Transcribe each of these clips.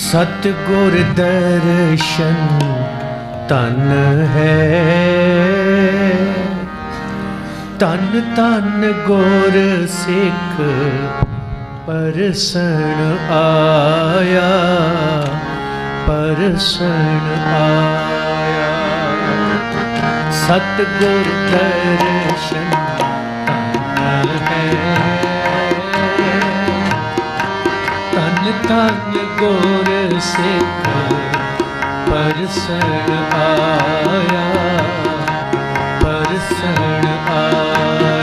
सतगुर दर्शन तन है, तन तन गुर सिख परसण आया, परसण आया। सतगुर दर्शन तन है, तन तन गुर सिख परसण आया, परसण आया।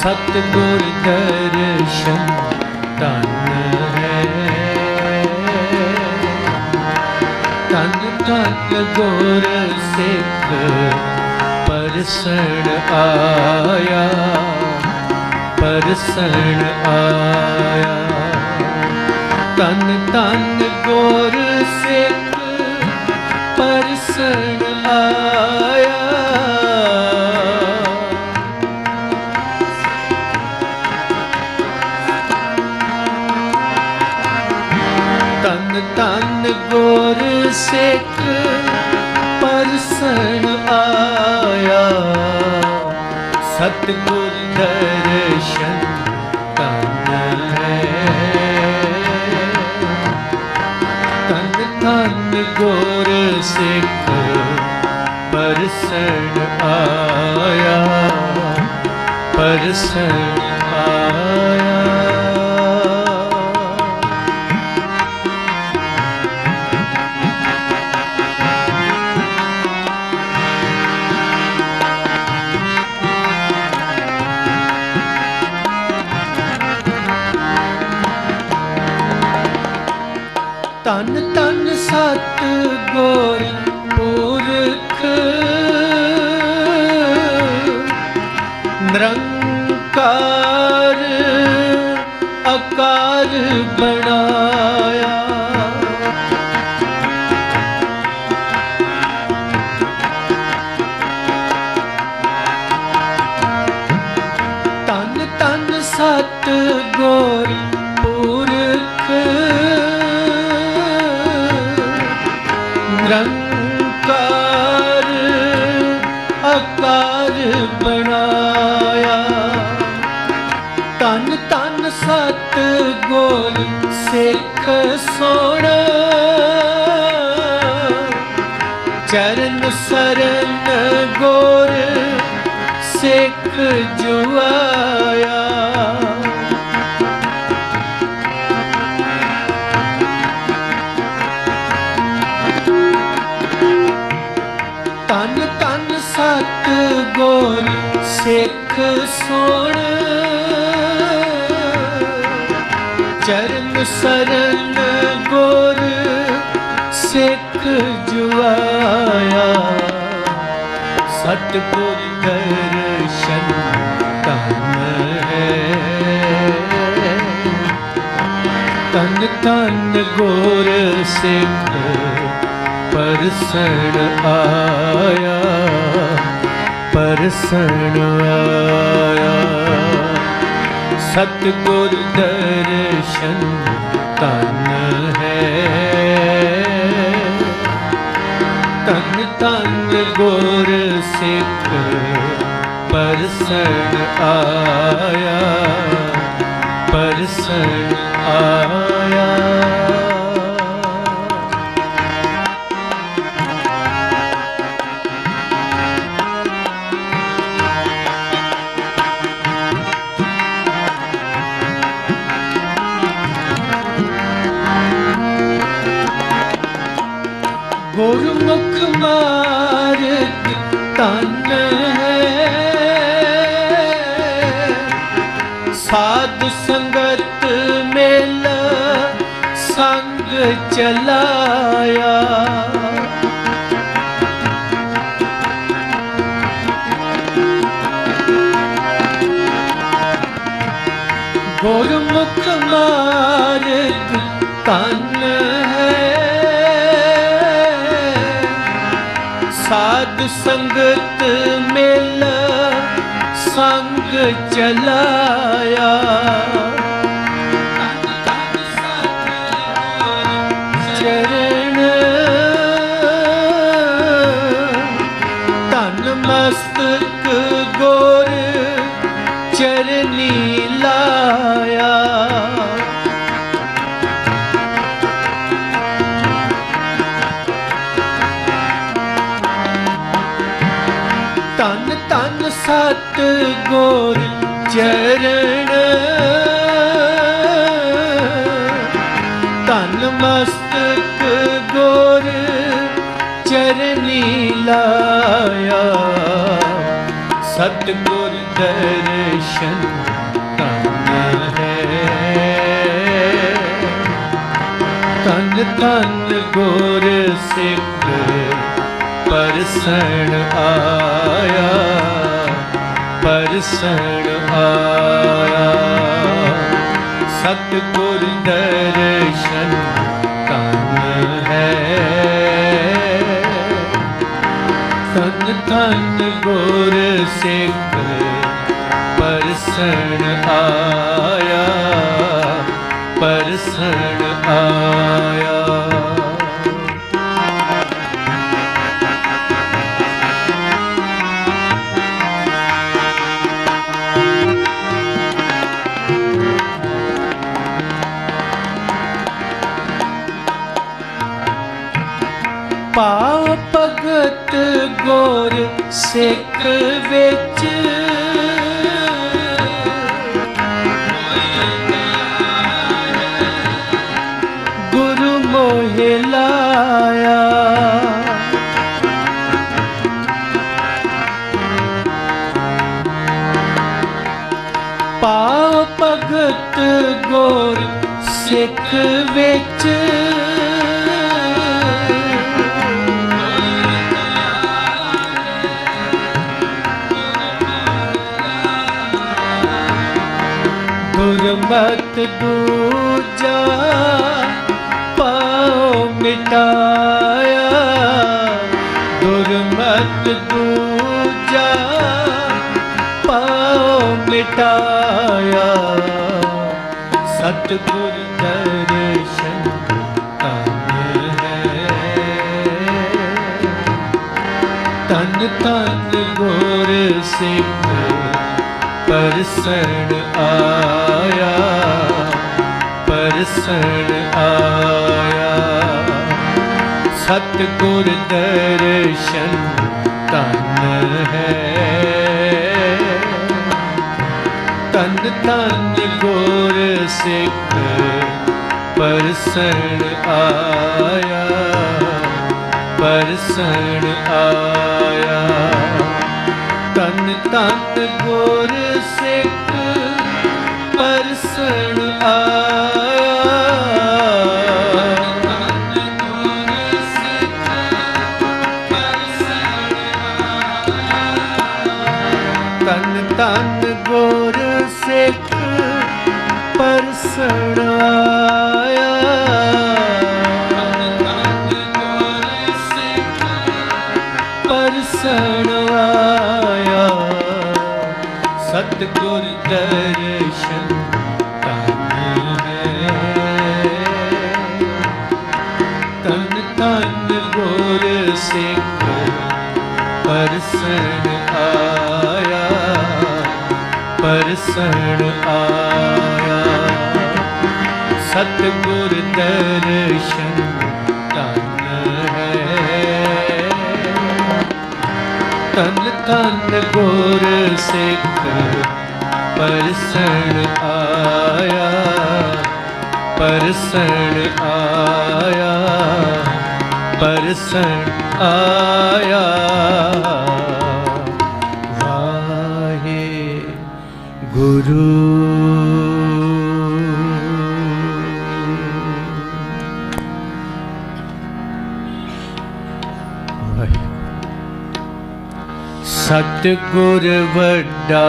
सतगुर दर्शन तन है, तन तन गुर सिख परसण आया, परसण आया। तन तन गुर सिख परसण आया, तन तन गुर सिख परसण आया। सतगुर दर्शन तन है, तन तन गुर सिख परसण आया, परसण आया। तन तन सतगुर पुरख निरंकार आकार बनाया। तन तन सतगुर पुरख निरंकार आकार बनाया। तन तन सतगुर सिख सोना, चरण सरन गुर सिख जुआया। तन तन सतगुर सिख सोण, चरण सरन गुर सिख जुआया। सतगुर दर्शन तन है, तन तन गुर सिख परसण आया, परसण आया। सतगुर दर्शन तन है, तन तन गुर सिख परसण आया, परसण आया। गुरमुख मार्ग तन है, साधु संगत मेला संग चलाया। गुरमुख मार्ग तन है, साधु संगत मेला संग चलाया। तन तन सतगुर सतगुर चरण तन मस्तक गुर चरनी लाया सतगुर दर्शन तन है तन तन गुर सिख परसण आया परसण आया सतगुर दर्शन तन है तन तन गुर सिख परसण आया परसण आया। पाव भगत गुर सिख विच गुरु मोहे लाया पाव भगत गुर सिख विच गुरमत दूजा पाओ मिटाया गुरमत दूजा पाओ मिटाया सतगुर दर्शन तन है तन तन गुर सिख परसण आया परसण आया सतगुर दर्शन तन है तन तन गुर सिख परसण आया परसण आया तन तन गुर सिख परसण आया तन गुर सिख परसण आया तन तन गुर सिख परसण आया परसण आया सतगुर दर्शन तन है तन तन गुर सिख परसण आया परसण आया सतगुर दर्शन तन है तन तन गुर सिख परसण आया परसण आया परसण आया वाहे गुरु सतगुर वड्डा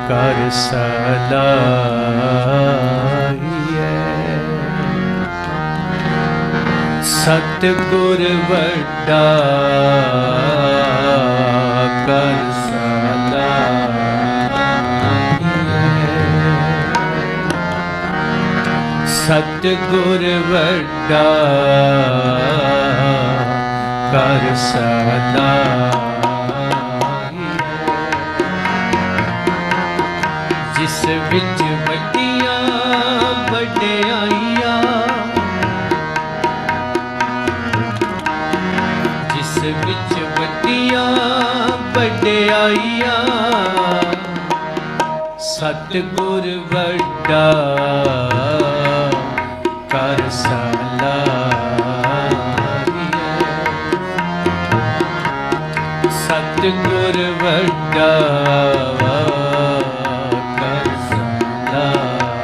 कर सलाहिए सतगुर वड्डा कर सलाहिए सतगुर वड्डा कर सलाहिए जिस विच वड्डियां वड्डियाइयां जिस विच वड्डियां ਵਡਿਆਈਆਂ ਸਤਿਗੁਰ ਵੱਡਾ ਕਰ ਸਲਾਹੀਐ ਸਤਿਗੁਰ ਵੱਡਾ ਕਰ ਸਲਾਹੀਐ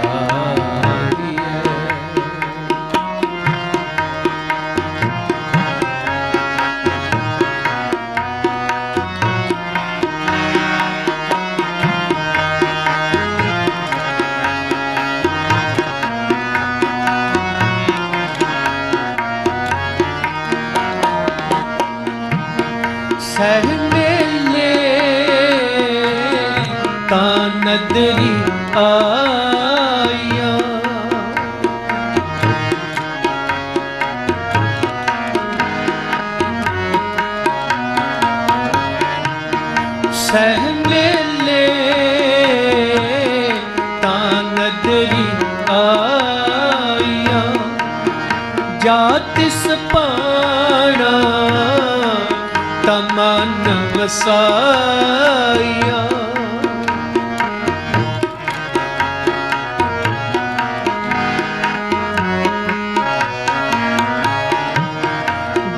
ਸਹਿ ਮੇਲੇ ਤਾਂ ਨਦਰੀ ਆਇਆ ਸਹਿ ਮੇਲੇ ਤਾਂ ਨਦਰੀ ਆਇਆ ਜਾ ਤਿਸ ਪਾਣਾ ਤਮਨ ਵਸਾਇਆ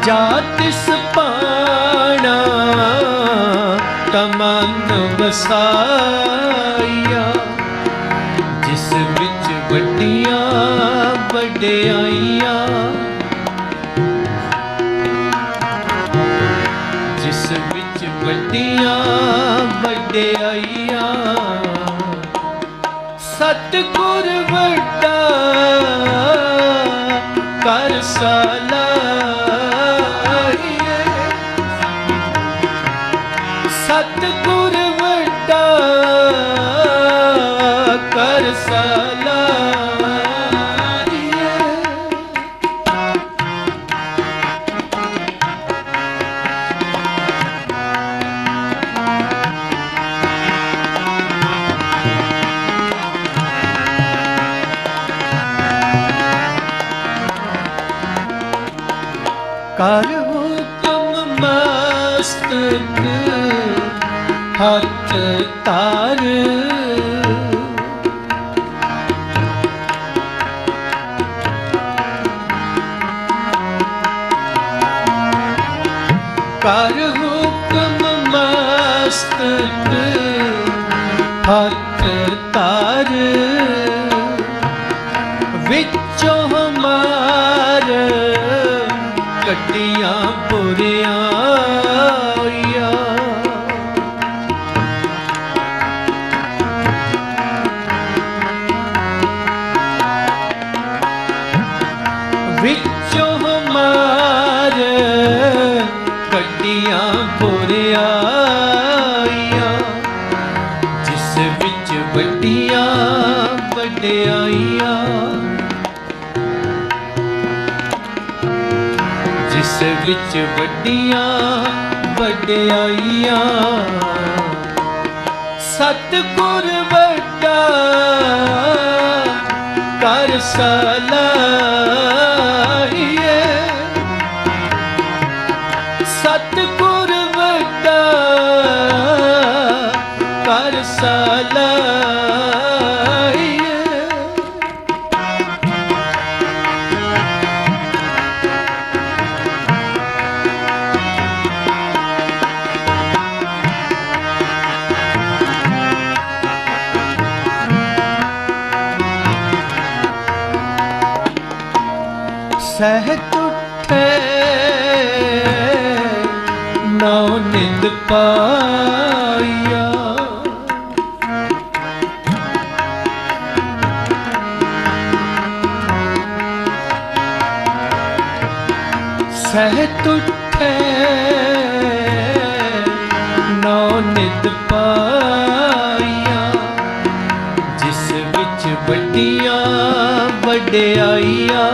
ਜਾ ਤਿਸ ਪਾਣਾ ਤਮਨ ਵਸਾਇਆ ਜਿਸ ਵਿੱਚ ਵੱਡੀਆਂ ਵਡਿਆਈਆਂ ਜਿਸ ਵਿੱਚ ਵੱਡੀਆਂ ਵਡਿਆਈਆਂ ਸਤਿਗੁਰ ਵੱਡਾ ਕਰ ਸਲਾਹੀਐ ਸਤਿਗੁਰ ਵੱਡਾ ਕਰ ਸਲਾਹੀਐ ਕਰ ਹੁਕਮ ਮਸਤਕ ਹੱਥ ਤਾਰ ਕਰ ਹੁਕਮ ਮਸਤਕ ਹੱਥ ਤਾਰ ਵਿੱਚੋਂ ਹਮਾਰ ਕੱਟੀਆਂ ਬੁਰਿਆਈਆਂ ਵਿੱਚੋਂ ਹਮਾਰ ਕੱਟੀਆਂ ਬੁਰਿਆਈਆਂ ਜਿਸ ਵਿੱਚ ਵੱਡੀਆਂ ਵਡਿਆਈਆਂ ਜਿਸ ਵਿੱਚ ਵੱਡੀਆਂ ਵਡਿਆਈਆਂ ਸਤਿਗੁਰ ਵੱਡਾ ਕਰ ਸਲਾਹੀਐ ਸਤਿਗੁਰ ਵੱਡਾ ਕਰ ਸਲਾਹੀਐ ਸਹਿਤ ਉੱਠੇ ਨੌ ਨਿੰਦ ਪਾਇਆ ਸਹਿਤ ਉੱਠੇ ਨੌ ਨਿੰਦ ਪਾਇਆ ਜਿਸ ਵਿੱਚ ਵੱਡੀਆਂ ਵਡਿਆਈਆਂ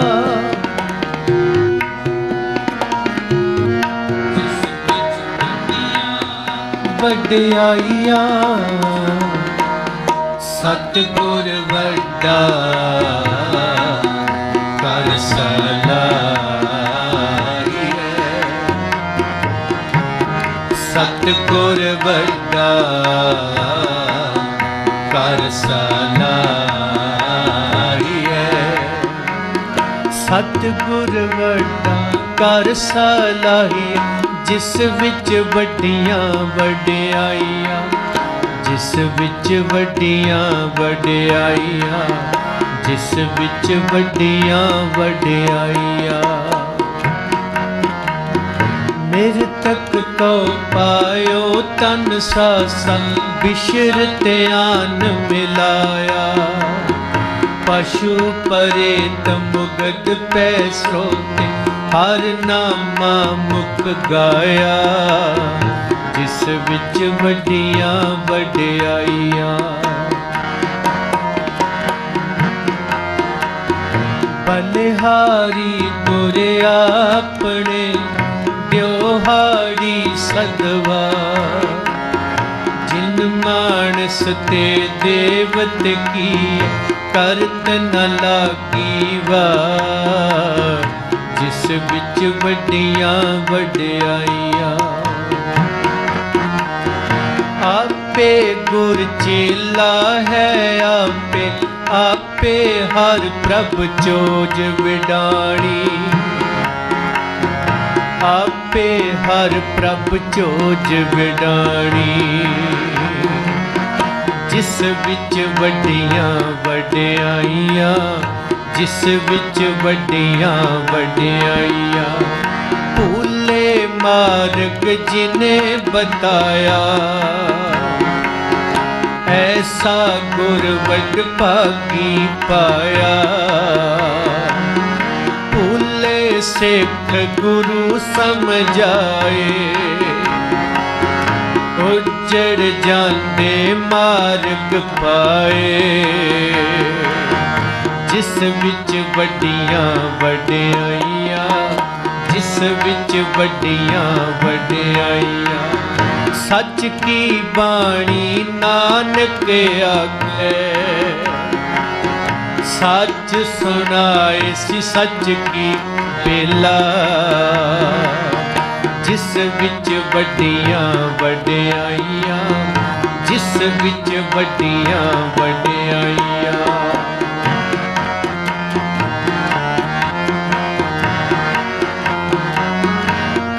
ਵਡਿਆਈਆਂ ਸਤਿਗੁਰ ਵੱਡਾ ਕਰ ਸਲਾਹੀਐ ਸਤ सतगुर वड्डा कर सलाहिए। सतगुर वड्डा कर सलाहिए, जिस विच वड्डियां वड्डियाइयां, जिस विच वड्डियां वड्डियाइयां, जिस विच वड्डियां वड्डियाइयां। मेरे तक तो पायो तन सासा, बिशर त्यान मिलाया। पशु परेत मुगद पै स्रोते, हर नामा मुख गाया। जिस विच वड्डियां वड्डियाइयां। बलिहारी गुरे अपने, द्योहाड़ी सदवा। जिन मानस ते देवत की, करत न लागी वार। जिस विच वड्डियां वड्डियाइयां। आपे गुर चेला है आपे, आपे हर प्रभ चोज विडाणी। आपे हर प्रभ चोज विडाणी। जिस विच वड्डियां वड्डियाइयां, जिस विच वड्डियां वड्डियाइयां। भूले मार्ग जिने बताया, ऐसा गुर वड भागी पाया। भूले सिख गुरु समझाए, उजड़ जाने मार्ग पाए। जिस विच वड्डियां वड्डियाइयां, जिस विच वड्डियां वड्डियाइयां। सच की बाणी नानक आखे, सच सुनाए सी सच की बेला। जिस विच वड्डियां वड्डियाइयां, जिस विच वड्डियां वड्डियाइयां।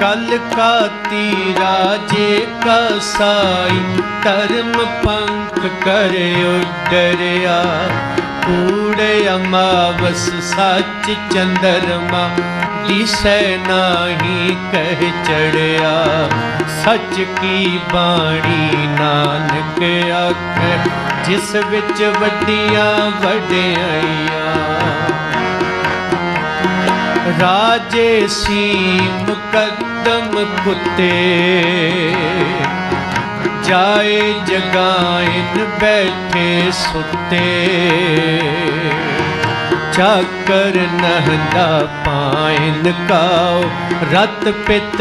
कल काती राजे का साई, धर्म पंख करे उडरिया। कूड़े अमावस सच चंद्रमा, दिसै नाही कह चढ़िया। सच की बाणी नानक आखे, जिस विच वड्डियां वड्डियाइयां। राजे सीम कदम कुत्ते, जाए जगाइन बैठे सुते। चाकर नहदा पाइन काओ, रत पित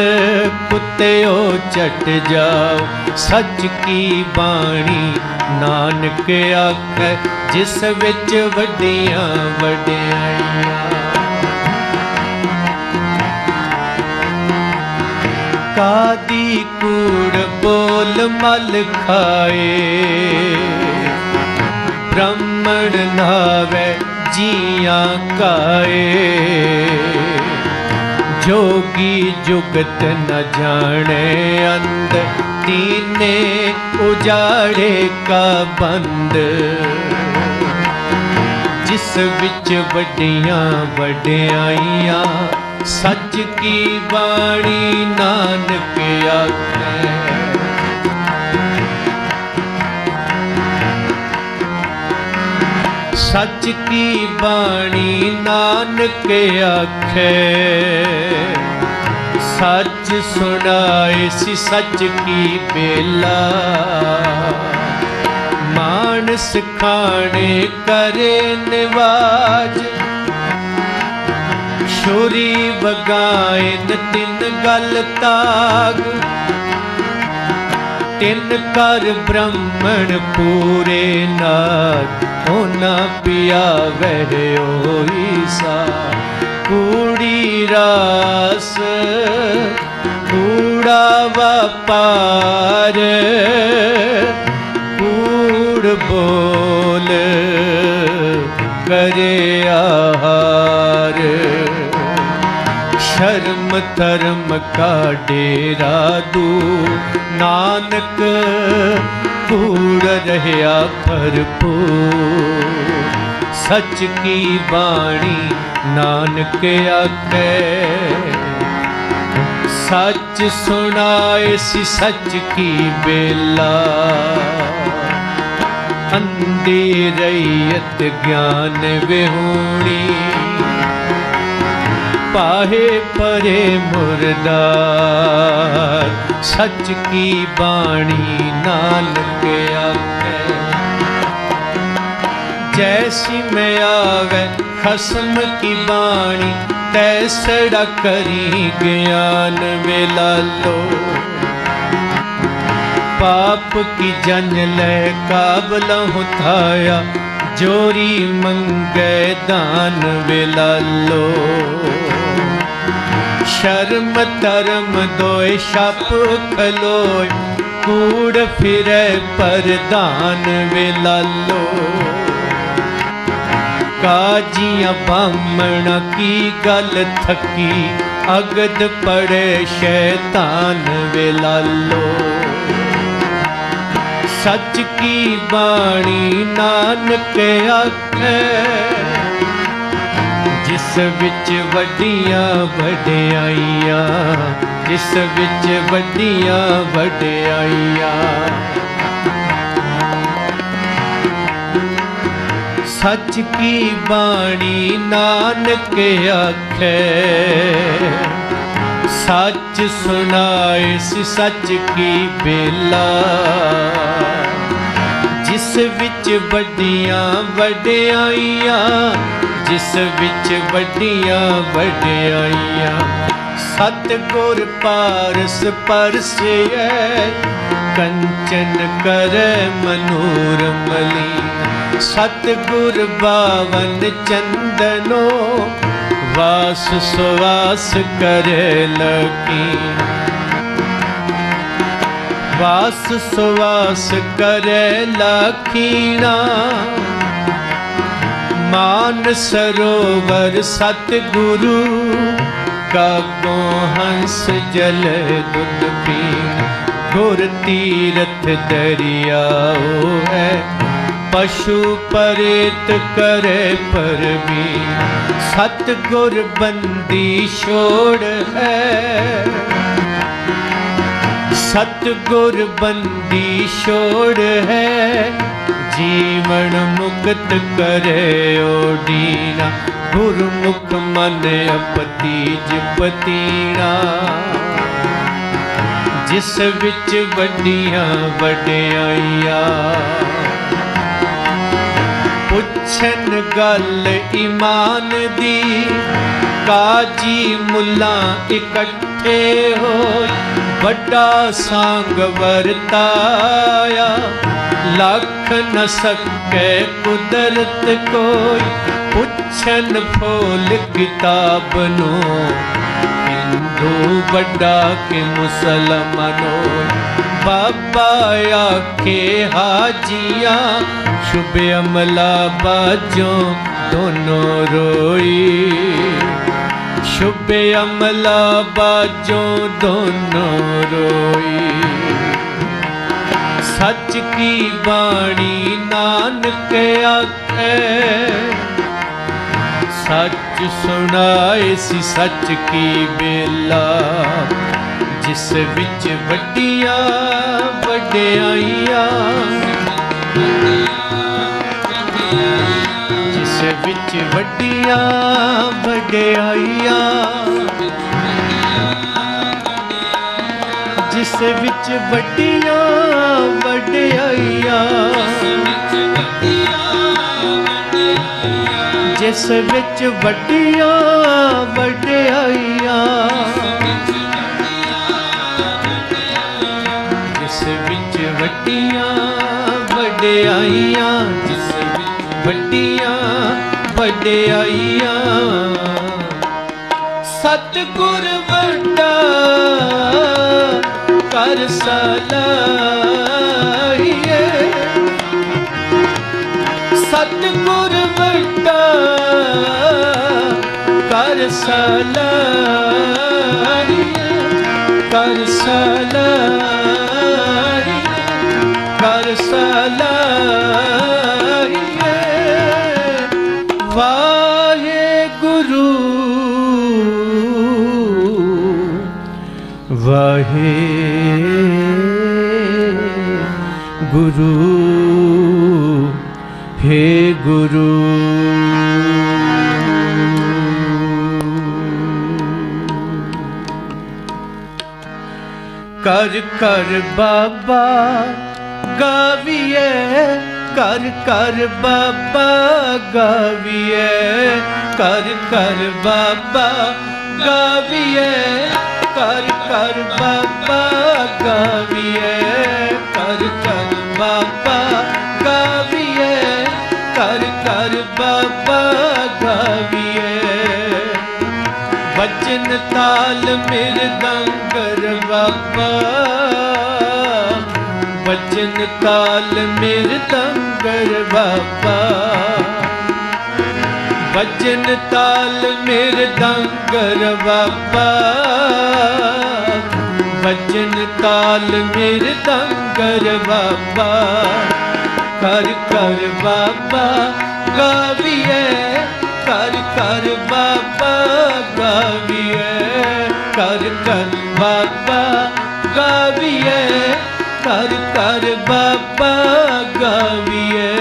कुत्त्यो चट जाओ। सच की बाणी नानक आखे, जिस विच वड्डियां वड्डियाइयां। कादी कूड़ बोल मल खाए, ब्राह्मण नावे जियां काए। जोगी जुगत न जाने अंध, दीने उजाड़े का बंद। जिस विच वड्डियां वड्डियाइयां, सच की बाणी नानक आखे। सच की बाणी नानक आखे। सच सुनाए सी सच की बेला। मानस खाने करे निवाज, छुरी बगाइन तिन गल ताग। तिन कर ब्राह्मण पूरे नाग, होना पिया वह ओई सा। कूड़ी रास कूड़ा व्यापार कूड़ बोल करे आहार। शर्म धर्म का डेरा दूर नानक कूड़ रहया भरपूर। सच की बाणी नानक आखे सच सुनाए सी सच की बेला। अंधी रैयत ज्ञान विहूणी पाहे परे मुर्दार। सच की बाणी नानक आखे जैसी में आवे खसम की बाणी तैसड़ा करी ज्ञान वेलालो। पाप की जन ले काबलहु थाया जोरी मंगे दान वेलालो। शर्म धर्म दोय शप खलोय कूड़ फिरे परदान वेलालो। काजियां बामण की गल थकी अगद पड़े शैतान वेलालो। सच की बाणी नानक आखे जिस विच वड्डियां वड्डियाइयां। जिस विच वड्डियां वड्डियाइयां। सच की बाणी नानक आखे सच सुनाए सी सच की बेला। जिस विच वड्डियां वड्डियाइयां। जिस विच वड्डियां वड्डियाइयां। सतगुर पारस परसे कंचन करे मनूर मलीन। सतगुर बावन चंदनो वास सुवास करे लकीन। वास सुवास करे लखीना। मान सरोवर सतगुरु कागो हंस जल दुध पीन। गुर तीरथ दरियाओ है पशु परेत करे परवीन। सतगुर बंदी छोड़ है। सतगुर बंदी छोड़ है। जीवन मुक्त करे ओडीना। गुरमुख मन अपतीज पतीना। जिस विच वड्डियां वड्डियाइयां। पुछन गल ईमान दी काजी मुल्ला इकट्ठे हो। बड़ा सांग वरताया लख न सके कुदरत कोई। पुछन फोल किताब नो हिंदू बड़ा के मुसलमानो। बाबा आखे हाजिया शुभ अमला बाजो दोनों रोई। शुभ अमला बाजो दोनों रोई। सच की बाणी नानक आखे सच सुनाए सी सच की बेला। जिस विच वड्डियां वड्डियाइयां। जिस विच वड्डियां वड्डियाइयां। जिस विच वड्डियां वड्डियाइयां। जिस विच वड्डियां वड्डियाइयां। जिस विच वड्डियां वड्डियाइयां। जिस विच वड्डियां वड्डियाइयां। सत सतगुर वड्डा कर सलाहिए, सतगुर वड्डा कर सलाहिए, कर सलाहिए, कर सलाहिए। वाहे गुरु वाहे गुरु, हे गुरु। कर कर बाबा गाविए, कर कर बाबा गाविए, कर कर बाबा गाविए, कर कर बाबा गाविए, कर कर बाबा गाविए, कर कर बाबा गाविए। बचन ताल मृदंगर बाबा, बचन ताल मृदंगर बाबा, बचन ताल मृदंगर बाबा, बचन ताल मृदंगर बाबा। कर कर बाबा गाविए, कर कर बाबा गाविए, कर कर बाबा गाविए, कर कर बाबा गाविए।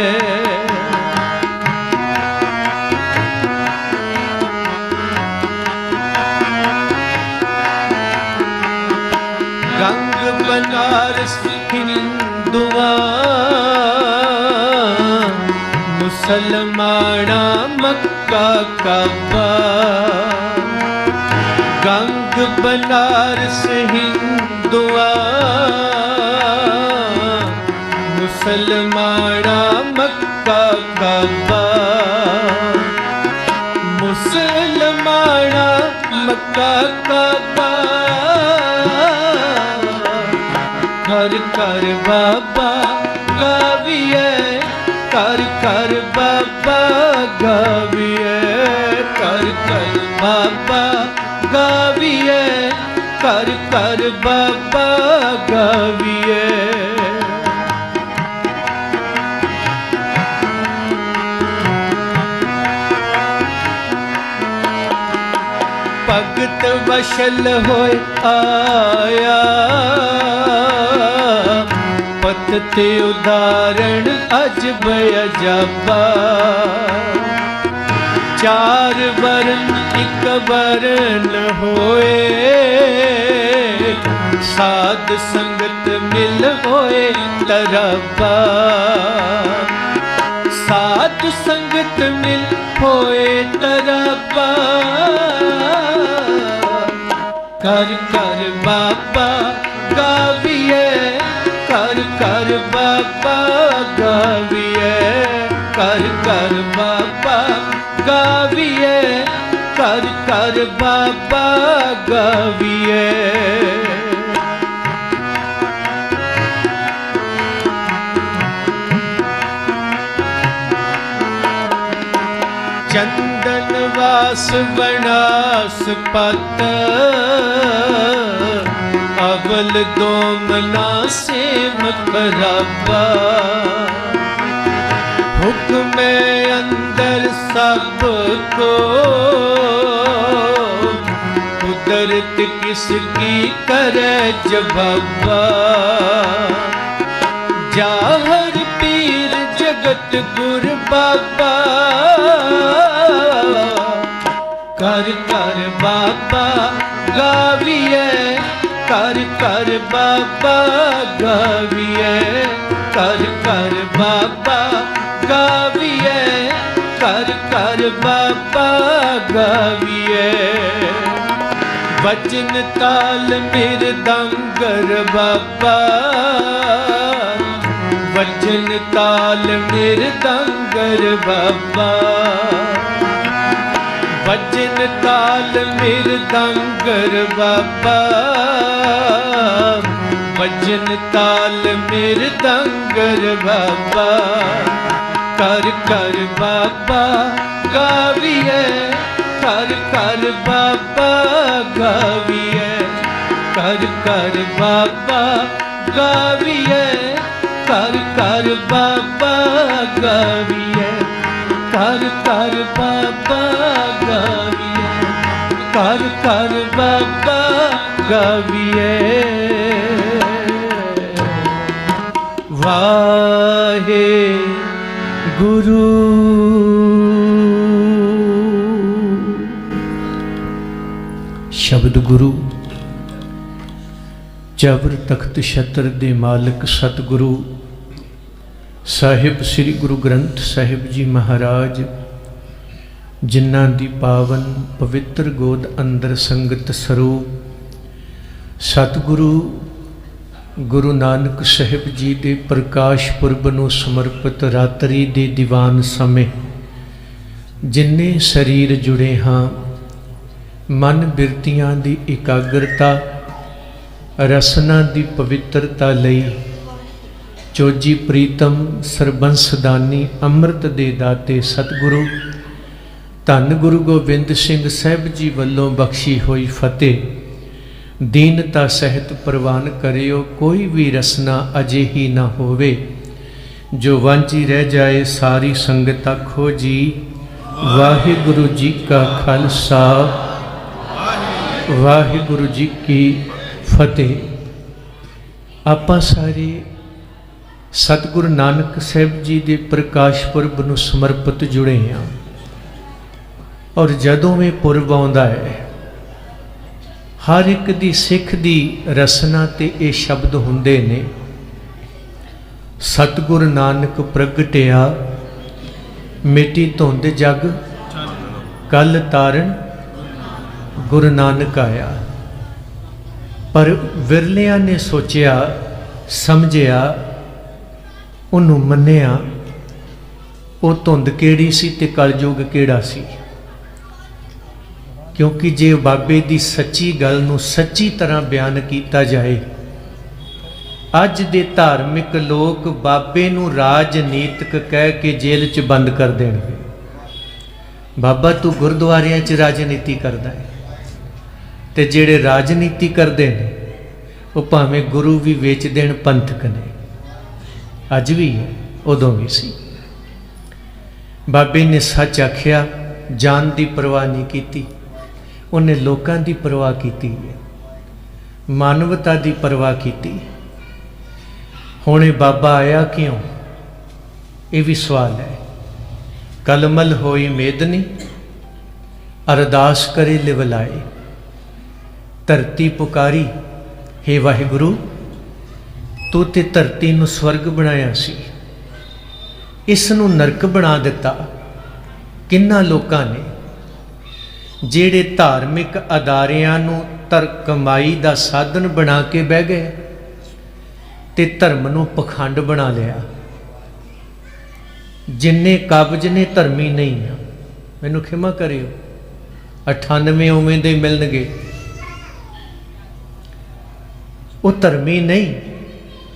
गंग बनारस हिंदुआ, मुसलमाना मक्का काबा। गंग बनारस हिंदुआ, मुसलमाना मक्का काबा। मुसलमाना मक्का काबा, कर कर बाबा गाविए, कर कर बाबा गाविए, कर कर बाबा गाविए, कर कर बाबा गाविए। भगत वशल होए आया, पथ ते उदाहरण अजब अजाबा। चार वरण एक वरण होए, साध संगत मिल होए तराबा। साध संगत मिल होए तराबा। कर कर बाबा गाविए, कर कर बाबा गाविए, कर कर बाबा गाविए, कर कर बाबा गाविए। चंदन वास बनास पत, अवल दोमना सेम खराबा। हुक्म अंदर सबको, कुदरत किसकी करे जवाबा। जाहर पीर जगत गुर बाबा, कर कर बाबा गाविए, कर कर बाबा गाविए, कर कर बाबा गाविए, कर कर बाबा गाविए। बचन ताल मृदंगर बाबा, बचन ताल मृदंगर बाबा। भजन ताल मृदंगर बाबा, भजन ताल मृदंगर बाबा, कर कर बाबा गाविए, कर कर बाबा गाविए, कर कर बाबा गाविए, कर कर बाबा गाविए, कर कर बाबा गाविए, कर कर बाबा गाविए। वाहे गुरु। शब्द गुरु जबर तख्त छत्र दे मालिक सतगुरु साहिब श्री गुरु ग्रंथ साहिब जी महाराज, जिन्हां दी पावन पवित्र गोद अंदर संगत सरूप सतगुरु गुरु नानक साहिब जी दे प्रकाश पुरब नूं समर्पित रात्रि दे दीवान समय जिन्ने शरीर जुड़े हाँ, मन बिरतियां दी एकाग्रता रसना दी पवित्रता लई चोजी प्रीतम सरबंसदानी अमृत दे दाते सतगुरु धन गुरु गोबिंद सिंह साहिब जी वल्लों बख्शी हुई फतेह दीनता सहित प्रवान करियो। कोई भी रसना अजिही ना होवे जो वांझी रह जाए। सारी संगत आखो जी वाहिगुरु जी का खालसा वाहिगुरु जी की फतेह। आपां सारे सतगुरु नानक साहिब जी के प्रकाश पुरब नूं समर्पित जुड़े हाँ, और जदों में पुरब आउंदा है हर एक दी सिख दी रसना ते ये शब्द हुंदे ने। सतगुरु नानक प्रगटिया मिटी धुंध जग कल तारन गुरु नानक आया। पर विरलियां ने सोचिया समझिया उन्हों मन्निया वो धुंध केड़ी सी ते कलयुग केड़ा सी। क्योंकि जे बाबे दी सच्ची गल नूं सच्ची तरह बयान किया जाए, अज दे धार्मिक लोग बाबे नूं राजनीतिक कह के जेल च बंद कर देणगे। बाबा तू गुरुद्वारियां च राजनीति करदा है, ते जेड़े राजनीति करते हैं वो भावें गुरु भी वेच देण पंथक ने। अज भी है उदों भी सी। बाबे ने सच आख्या, जान की परवाह नहीं की, उन्हें लोगों की परवाह की है, मानवता की परवाह की। हुणे बाबा आया क्यों, ये भी सवाल है। कलमल होई मेदनी अरदास करे लिवलाए, धरती पुकारी हे वाहिगुरु तू ते धरती नूं स्वर्ग बनाया सी, इस नूं नरक बना दिता। किन्ना लोकां ने जेड़े धार्मिक अदारियां नूं कमाई दा साधन बना के बह गए ते धर्म नूं पखंड बना लिया। जिन्ने काबज ने धर्मी नहीं आ, मैनूं खिमा करियो 98 उवें दे मिलणगे। वो धर्मी नहीं,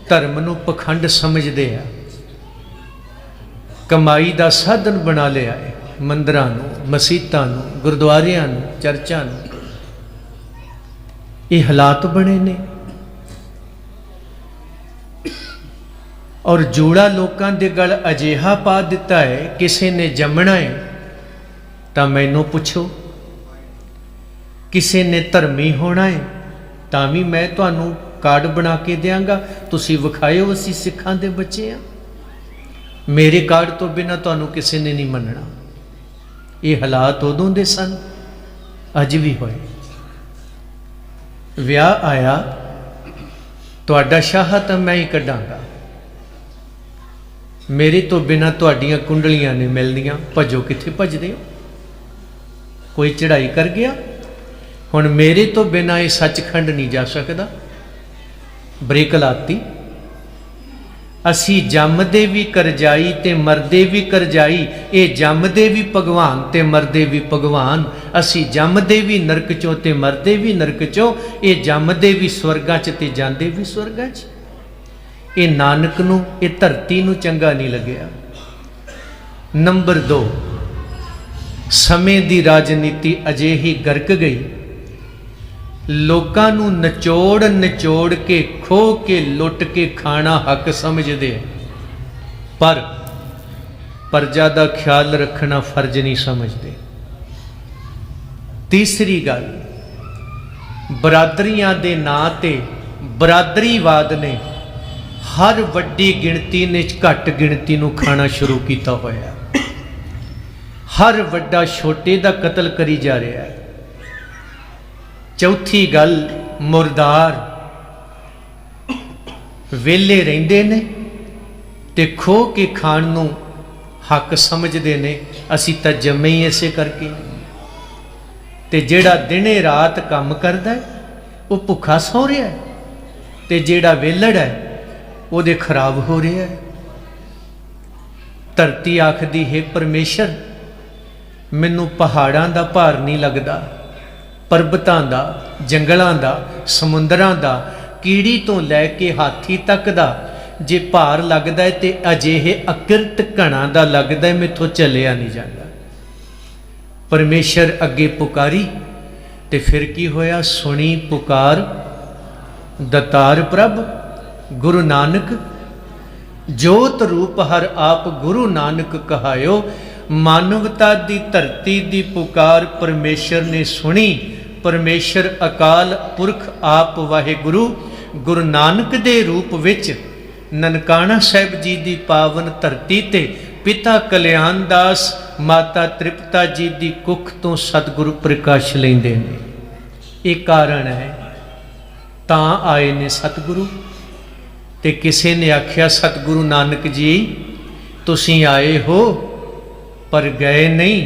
धर्म नूं पखंड समझते आ, कमाई का साधन बना लिया है। मंदिरां नूं, मसीतां नूं, गुरुद्वारियां नूं, चर्चां नूं, ये हालात बने ने। और जोड़ा लोकां दे गल अजिहा पा दिता है, किसी ने जमना है तां मैनूं पुछो, किसी ने धर्मी होना है तां भी मैं तुहानूं कार्ड बना के देंगा, तुसी विखाओ असीं सिखां दे बच्चे आ। मेरे कार्ड तो बिना तुहानूं किसी ने नहीं मनना। ये हालात उदों दे सन, अज भी होए। विआह आया, तुहाडा शाह तां मैं ही कढांगा, मेरे तो बिना तुहाडीआं कुंडलियां नहीं मिलदियां। भजो कित्थे भजदे हो, कोई चढ़ाई कर गया। हुण मेरे तो बिना ये सचखंड नहीं जा सकता। ब्रेक लाती, असी जमदे भी करजाई ते मरदे भी करजाई, ये जमदे भी भगवान ते मरदे भी भगवान। असी जमदे भी नरक चों ते मरदे भी नरक चों, ये जमदे भी स्वर्गां च ते जांदे भी स्वर्गां च। ये नानक नूं, ये धरती नूं चंगा नहीं लग्या। नंबर 2, समय दी राजनीति अजिही गरक गई, लोकां नूं नचोड़ नचोड़ के खो के लुट के खाना हक समझदे, पर प्रजा दा ख्याल रखना फर्ज नहीं समझते। तीसरी गल, बरादरियां दे नां ते बरादरीवाद ने हर वड्डी गिणती ने घट गिणती नूं खाना शुरू किया होया। हर वड्डा छोटे दा कतल करी जा रहा है। चौथी गल, मुरदार वेले रहिंदे ने ते खो के खाण नूं हक समझदे ने। असी तां जम्मे ही इसे करके, ते जेड़ा दिने रात काम करदा है वो भुखा सौ रहा है, ते जेड़ा वेलड़ है वो खराब हो रहा है। धरती आखदी है परमेश्वर, मैनू पहाड़ां दा भार नहीं लगदा, पर्बतां दा, जंगलां दा, समुंदरां दा, कीड़ी तो लैके हाथी तक दा जे भार लगदा है ते अजिहे अकिरत घणा दा लगदा है, मैथों चलिया नहीं जाता। परमेश्वर अगे पुकारी ते फिर की होया, सुनी पुकार दतार प्रभ गुरु नानक, जोत रूप हर आप गुरु नानक कहायो। मानवता दी धरती दी पुकार परमेश्वर ने सुनी। परमेश्वर अकाल पुरख आप वाहिगुरु गुरु नानक दे रूप विच ननकाना साहिब जी दी पावन धरती ते पिता कल्याण दास माता तृप्ता जी दी कुख तो सतगुरु प्रकाश लेंदे ने। ये कारण है तां आए ने सतगुरु। ते किसी ने आख्या सतगुरु नानक जी तुसीं आए हो पर गए नहीं,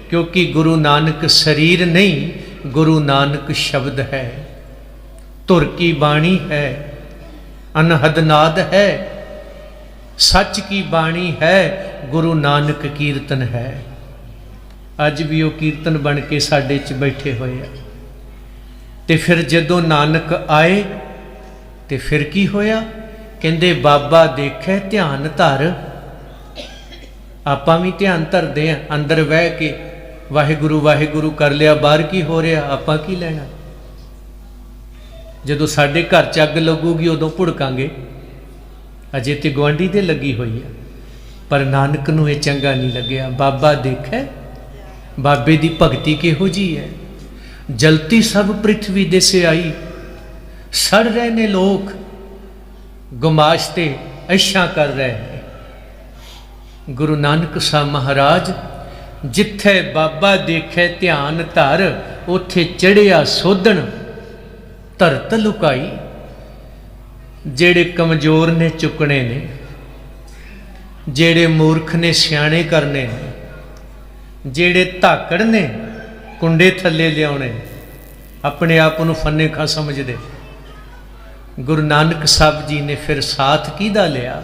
क्योंकि गुरु नानक शरीर नहीं, गुरु नानक शब्द है, धुर की बाणी है, अनहद नाद है, सच की बाणी है, गुरु नानक कीर्तन है। अज भी वो कीर्तन बन के साडे च बैठे हुए हैं। ते फिर जदों नानक आए ते फिर की होया, कहंदे बाबा देखे ध्यान धर। आपां भी ध्यान धरदे हैं, अंदर बह के वाहिगुरु कर लिया, बाहर की हो रहा, आपां की लेना। जदों साडे घर च अग लगूगी उदों भुड़कांगे, अजे तो गुआंढी दे लगी हुई है। पर नानक नूं ये चंगा नहीं लग्या। बाबा देखे बाबे दी भगती किहो जी है। जलती सब पृथ्वी दे से आई, सड़ रहे ने लोग, गुमाश्ते ऐशा कर रहे हैं। गुरु नानक साहब महाराज जिथे बाबा देखे ध्यान धर, उथे चढ़िया सोधन धरत लुकाई। जेड़े कमजोर ने चुकने ने, जेड़े मूर्ख ने सियाणे करने ने, जेड़े धाकड़ ने कुंडे थले लियाने, अपने आप को फन्ने खा समझदे। गुरु नानक साहब जी ने फिर साथ किहदा लिया,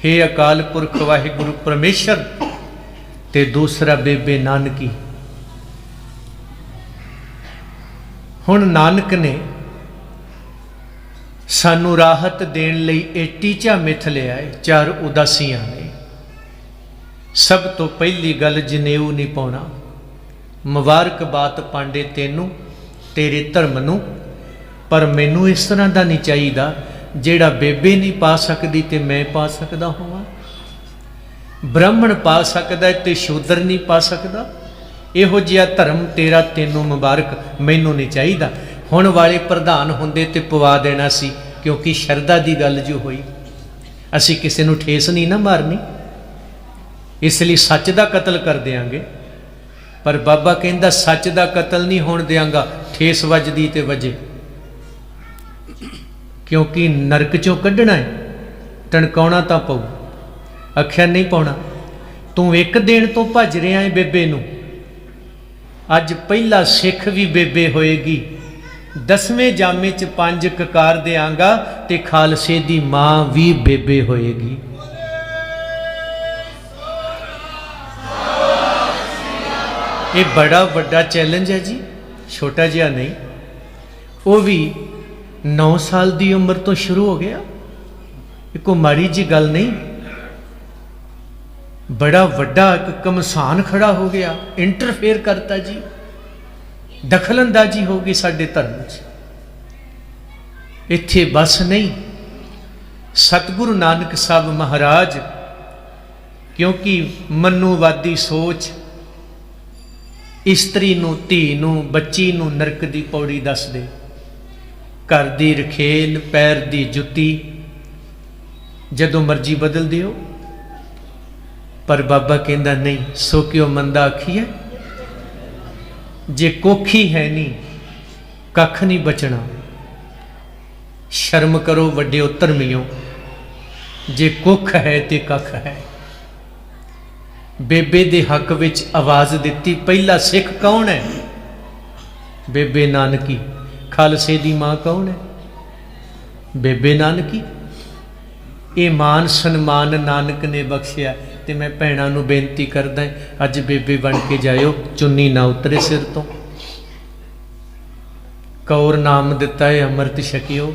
हे अकाल पुरख वाहिगुरु परमेश्वर ते दूसरा बेबे नानकी। हुण नानक ने सानू राहत देण लई ये टीचा मिथ लिया है। 4 उदासियां ने। सब तो पहली गल जनेऊ नहीं पाउणा। मुबारक बात पांडे तेनू तेरे धर्म नू, पर मैनू इस तरह का नहीं चाहिए जेड़ा बेबे नहीं पा सकती ते मैं पा सकदा होवां। ब्राह्मण पा सकदा है ते शूद्र नहीं पा सकदा। इहो जिहा धर्म तेरा तेनू मुबारक, मैनू नहीं चाहिए। हुण वाले प्रधान हुंदे ते पवा देना सी, क्योंकि शरदा की गल जो हुई, असी किसी नूं ठेस नहीं ना मारनी, इसलिए सच का कतल कर देंगे। पर बाबा कहंदा सच का कतल नहीं होण देंगा, ठेस वजदी ते वजे, क्योंकि नरक चों कढ़ना है, टणकाउणा तां पऊ। आख्या नहीं पाउणा, तू एक दिन तो भज रहा है बेबे नूं। अज पहला सिख भी बेबे होएगी 10वें जामे च 5 ककार देंगा ते खालसे दी मां भी बेबे होएगी। ये बड़ा वड्डा चैलेंज है जी, छोटा जिहा नहीं। वो भी 9 साल की उम्र तो शुरू हो गया, ये कोई माड़ी जी गल नहीं। बड़ा वड्डा एक कमसान खड़ा हो गया, इंटरफेयर करता जी, दखल अंदाजी हो गई साडे धर्म च। इत्थे बस नहीं, सतगुरु नानक साहब महाराज क्योंकि मनुवादी सोच इस्त्री नूं धी नूं बच्ची नूं नरक दी पौड़ी दस दे, घर दी रखेल पैर दी जुत्ती जदों मर्जी बदल दिओ। पर बाबा कहंदा नहीं, सो क्यों मंदा आखीए, जे कोखी है नहीं कख नहीं बचना। शर्म करो वड्डे धर्मियों, जे कुख है ते कख है। बेबे दे हक विच आवाज़ दिती, पहला सिख कौन है? बेबे नानकी। खालसे दी मां कौन है? बेबे नानकी। ये मान सन्मान नानक ने बख्शिया। ते मैं भैणां नूं बेनती करदा, अज बेबे बन के जाओ, चुन्नी ना उतरे सिर तो। कौर नाम दिता है, अमृत छकियो,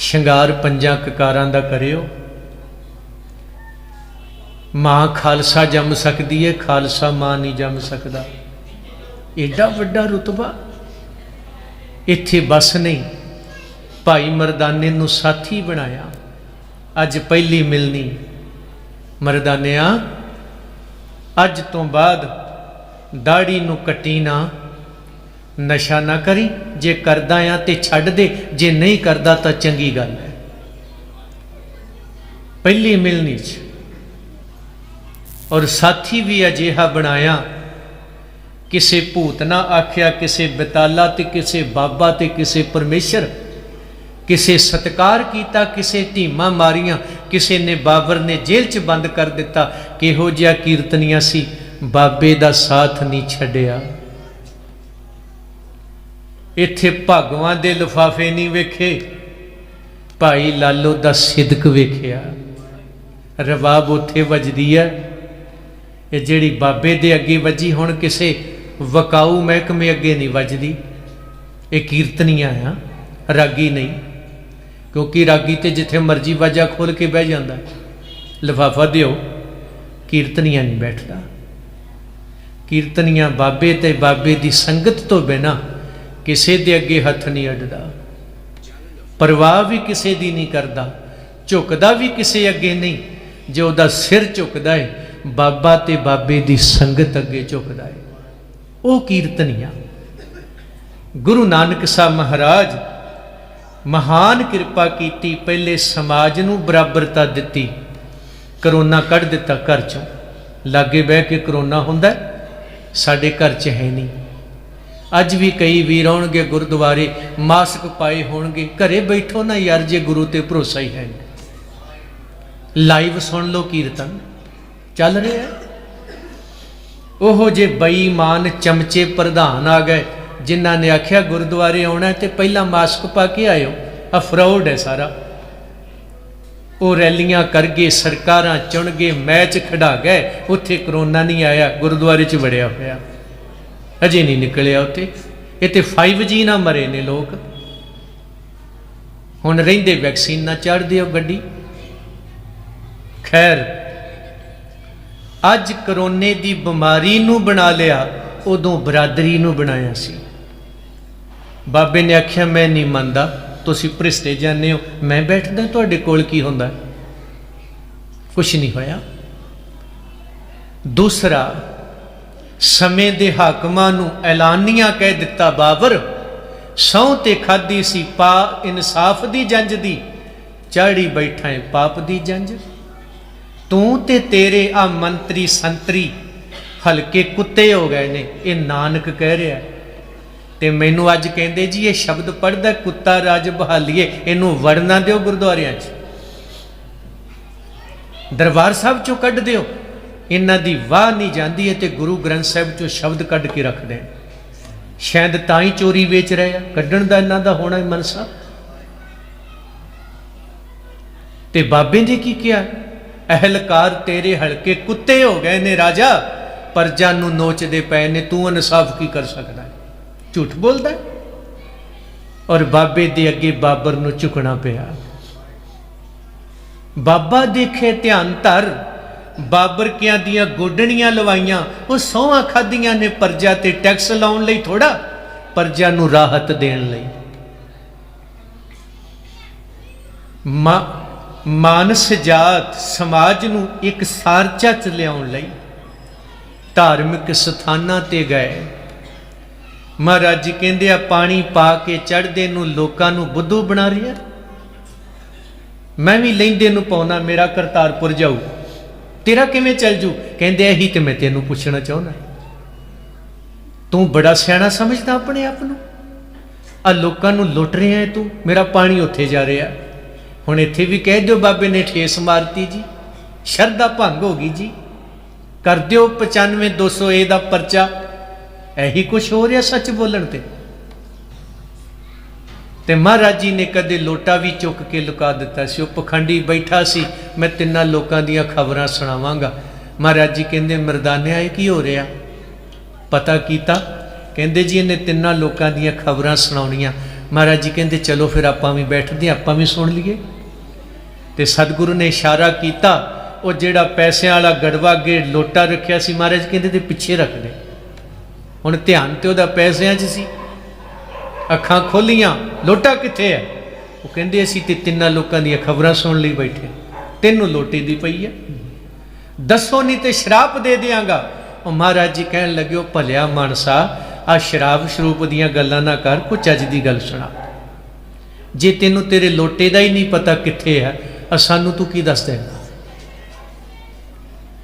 शंगार 5 ककारां दा करियो। मां खालसा जम सकती है, खालसा मां नहीं जम सकता। एडा वड्डा रुतबा। इत्थे बस नहीं, भाई मरदाने नूं साथी बनाया। अज पहली मिलनी, मरदानिया अज तो बाद दाड़ी नूं कट्टी ना, नशा ना करी, जे करदा आ ते छड्ड दे, जे नहीं करदा तां चंगी गल है। पहली मिलनी च और साथी भी अजिहा बनाया, किसे भूत ना आख्या, किसे बताला ते किसे बाबा ते किसे परमेश्वर, किसे सत्कार किया, किसे ढीमा मारियां, किसे ने बाबर ने जेल च बंद कर दिता। किहो जिहा कीर्तनिया सी, बाबे दा साथ नहीं छड्डिया। इत्थे भागवां दे लिफाफे नहीं वेखे, भाई लालो दा सिदक वेखिया। रबाब उत्थे वजदी है, ये जिहड़ी बाबे दे अगे वजी हुण किसे वकाऊ महकमे अगे नहीं वजदी। ये कीर्तनियां आ, रागी नहीं, क्योंकि रागी तो जिथे मर्जी वाजा खोल के बह जाता, लिफाफा दिओ, कीर्तनियां नहीं बैठता। कीर्तनियां बाबे ते बाबे दी संगत तो बिना किसे दे अगे हथ नहीं अड्डदा, परवाह भी किसे दी नहीं करता, झुकदा भी किसे अगे नहीं। जो उहदा सिर झुकदा है बाबा ते बाबे दी संगत अगे झुकदा है, वो कीर्तनियां। गुरु नानक साहब महाराज महान कृपा कीती, पहले समाज नूं बराबरता दिती, करोना कढ़ दिता घर चों। लागे बह के करोना हुंदा, साडे घर च है नहीं। अज भी कई वीर आउणगे गुरुद्वारे, मास्क पाए होणगे, घरे बैठो ना यार, जे गुरु ते भरोसा ही है। लाइव सुन लो कीर्तन चल रहे हैं। ओहो जे बेईमान चमचे प्रधान आ गए, जिन्हां ने आख्या गुरुद्वारे आउणा ते पहला मास्क पा के आयो, आ फ्रॉड है सारा। वो रैलियां कर गए, सरकारां चुन गए, मैच खिडा गए, उत्थे करोना नहीं आया, गुरुद्वारे च वड़िया होया, अजे नहीं निकलिया उत्थे। ये तो 5G ना मरे ने लोग। हुण रहिंदे वैक्सीन ना चढ़ दिओ गड्डी। खैर अज करोने की बीमारी नूं बना लिया, उदों बरादरी नूं बनाया सी। बाबे ने आख्या मैं नहीं मनदा, तुसीं भरिस्टे जाने हो, मैं बैठदा तुहाडे कोल की हुंदा, कुछ नहीं होया। दूसरा, समय दे हाकमां नूं ऐलानिया कह दिता, बाबर सौं ते खाधी सी पा इंसाफ दी जंज दी, चाड़ी बैठा है पाप दी जंज। तू ते तेरे आ मंत्री संतरी हल्के कुत्ते हो गए ने, ये नानक कह रहा है। ते मैनू अज कहते जी ये शब्द पढ़दा कुत्ता राज बहालीए, इनू वड़ना दिओ गुरुद्वारियां च, दरबार साहब चों कढ़ दिओ। इन्हां दी वाह नहीं जाती है, तो गुरु ग्रंथ साहब चों शब्द कढ़ के रख दें। शायद ताई चोरी वेच रहे हैं, कड्ढण दा इन्हां दा होना मनसा। ते बाबे ने की किया, अहलकार तेरे हल्के कुत्ते हो गए ने राजा, प्रजा नूं नोचदे पए ने, तू इंसाफ की कर सकदा है? झूठ बोलदा है। और बाबे दे अगे बाबर नूं झुकना पिया। बाबा देखे ध्यान धर, बाबर कियां दियां गोडणियां लवाइयां, वो सौहां खादियां ने प्रजा ते टैक्स लाउण लई थोड़ा, प्रजा नूं राहत देण लई। मानस जात समाज नूं एक सारचा च लियाउण लई धार्मिक स्थानां ते गए। महाराज जी कहंदे आ पानी पा के चढ़दे नूं लोकां नूं बुद्धू बना रिहा, मैं भी लैंदे नूं पाउणा, मेरा करतारपुर जाऊ, तेरा किवें चल जू? कहंदे यही ते मैं तैनूं पुछना चाहुंदा, तू बड़ा सियाणा समझदा अपने आप नूं, आ लोकां नूं लुट रिहा है तू, मेरा पानी उत्थे जा रिहा। हुण इत्थे भी कह दिओ बाबे ने ठेस मारती जी, शरधा भंग हो गई जी, कर दिओ 95-200 ए दा परचा। यही कुछ हो रहा सच बोलन ते महाराज जी ने कदे लोटा भी चुक के लुका दिता सी। वो पखंडी बैठा सी, मैं तिन्ना लोकां दियां खबरां सुणावांगा। महाराज जी कहंदे मरदाने आए की हो रहा? पता कीता? कहंदे जी इन्हें तिन्ना लोकां दियां खबरां सुणाउणियां। महाराज जी कहंदे चलो फिर आपां भी बैठदे, आपां भी सुण लईए। ते सतगुरु ने इशारा किया, वो जिहड़ा पैसों वाला गड़वा अगे लोटा रखिया सी, महाराज कहंदे ते पिछे रख दे। हुण ध्यान तो उहदा पैसिਆਂ 'च सी, अखां खोलियां, लोटा कित्थे है? वो कहंदे असीं ते तिन्नां लोकां दीयां खबरां सुण लई बैठे, तैनूं लोटे दी पई है, दसो नहीं ते शराप दे देंगा। और महाराज जी कहण लगे, ओ भलिया मानसा, आ शराब शरूप दीयां गल्लां ना कर, कोई चज दी गल सुणा। जे तैनूं तेरे लोटे दा ही नहीं पता कित्थे है, सानूं तू की दस देगा?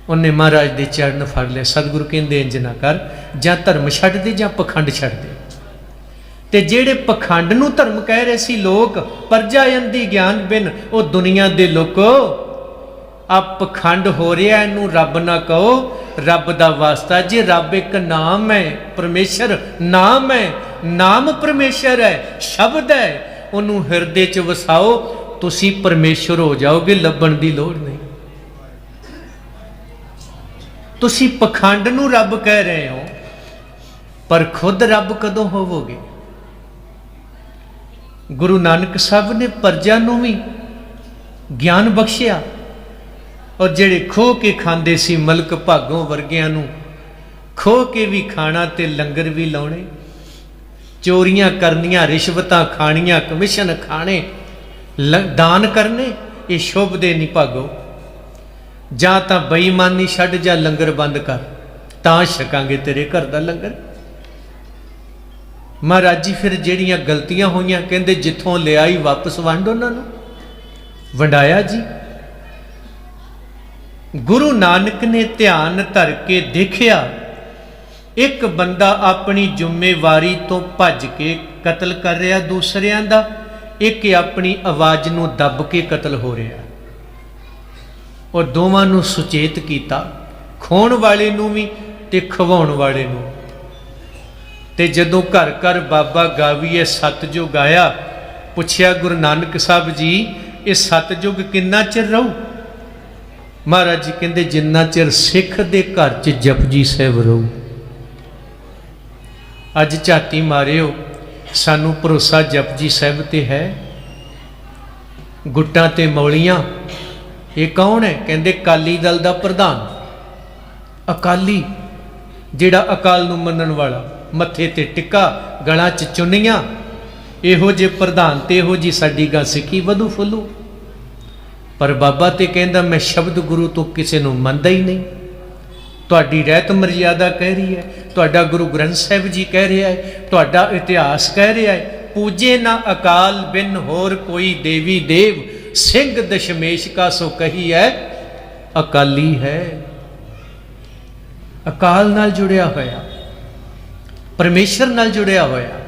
उन्हें महाराज दे चरण फड़ लिया। सतगुरु कहंदे इंज ना कर, जां धर्म छड्ड दे जां पखंड छड्ड दे। ते जेड़े पखंड नूं धर्म कह रहे सी लोग, प्रजा अंधी ज्ञान बिन, वो दुनिया दे लोको आ पखंड हो रहा, इनू रब ना कहो। रब दा वास्ता, जे रब एक नाम है, परमेश्वर नाम है, नाम परमेश्वर है, शब्द है, उन्होंने हिरदे च वसाओ, तुसी परमेश्वर हो जाओगे, लभण दी लोड़ नहीं। तुसी पखंड नूं रब कह रहे हो, पर खुद रब कदों होवोगे? गुरु नानक साहब ने प्रजा नूं भी ज्ञान बख्शिया, और जेड़े खो के खांदे सी मलक भागों वर्गियां नूं खो के भी खाना ते लंगर भी लाउणे, चोरियां करनियां, रिश्वतां खाणियां, कमिशन खाने, दान करने, ये शोभदे नहीं भागो। जां तां बेईमानी छड्ड, जा लंगर बंद कर, तां छकांगे तेरे घर दा लंगर। महाराज जी फिर ਜਿਹੜੀਆਂ गलतियां होईयां, कहंदे जिथों ले आई वापस वंड उन्हां नूं वंडाया जी। गुरु नानक ने ध्यान धर के देखिया, एक बंदा अपनी जिम्मेवारी तो भज के कतल कर रहा दूसरियां दा, एक अपनी आवाज़ नूं दब के कतल हो रहा, और दोवां नूं सुचेत कीता, खोण वाले नूं भी ते खवाउण वाले नूं। ते जदों घर घर बाबा गावीए सतयुग आया, पुछया गुरु नानक साहब जी, ये सतयुग किन्ना चिर रहू? महाराज जी कहंदे जिन्ना चिर सिख दे घर च जपजी साहिब रहू। अज झाती मारियो, सानू भरोसा जपजी साहिब ते है। गुट्टां ते मौलियां, ये कौन है? कहंदे अकाली दल दा प्रधान। अकाली जिहड़ा अकाल नूं मनण वाला, मत्थे ते टिक्का, गलां च चुन्नियां, इहो जे प्रधान ते इहो जी साडी गा सिੱਖੀ वधू फुलू। पर बाबा ते कहंदा मैं शब्द गुरु तो किसी नूं मनदा ही नहीं। तुहाडी रहत मर्यादा कह रही है, तुहाडा गुरु ग्रंथ साहिब जी कह रहा है, तुहाडा इतिहास कह रहा है, पूजे ना अकाल बिन होर कोई देवी देव, सिंह दशमेश का सो कही है अकाली है। अकाल नाल जुड़िया होया, परमेश्वर नाल जुड़िया होया।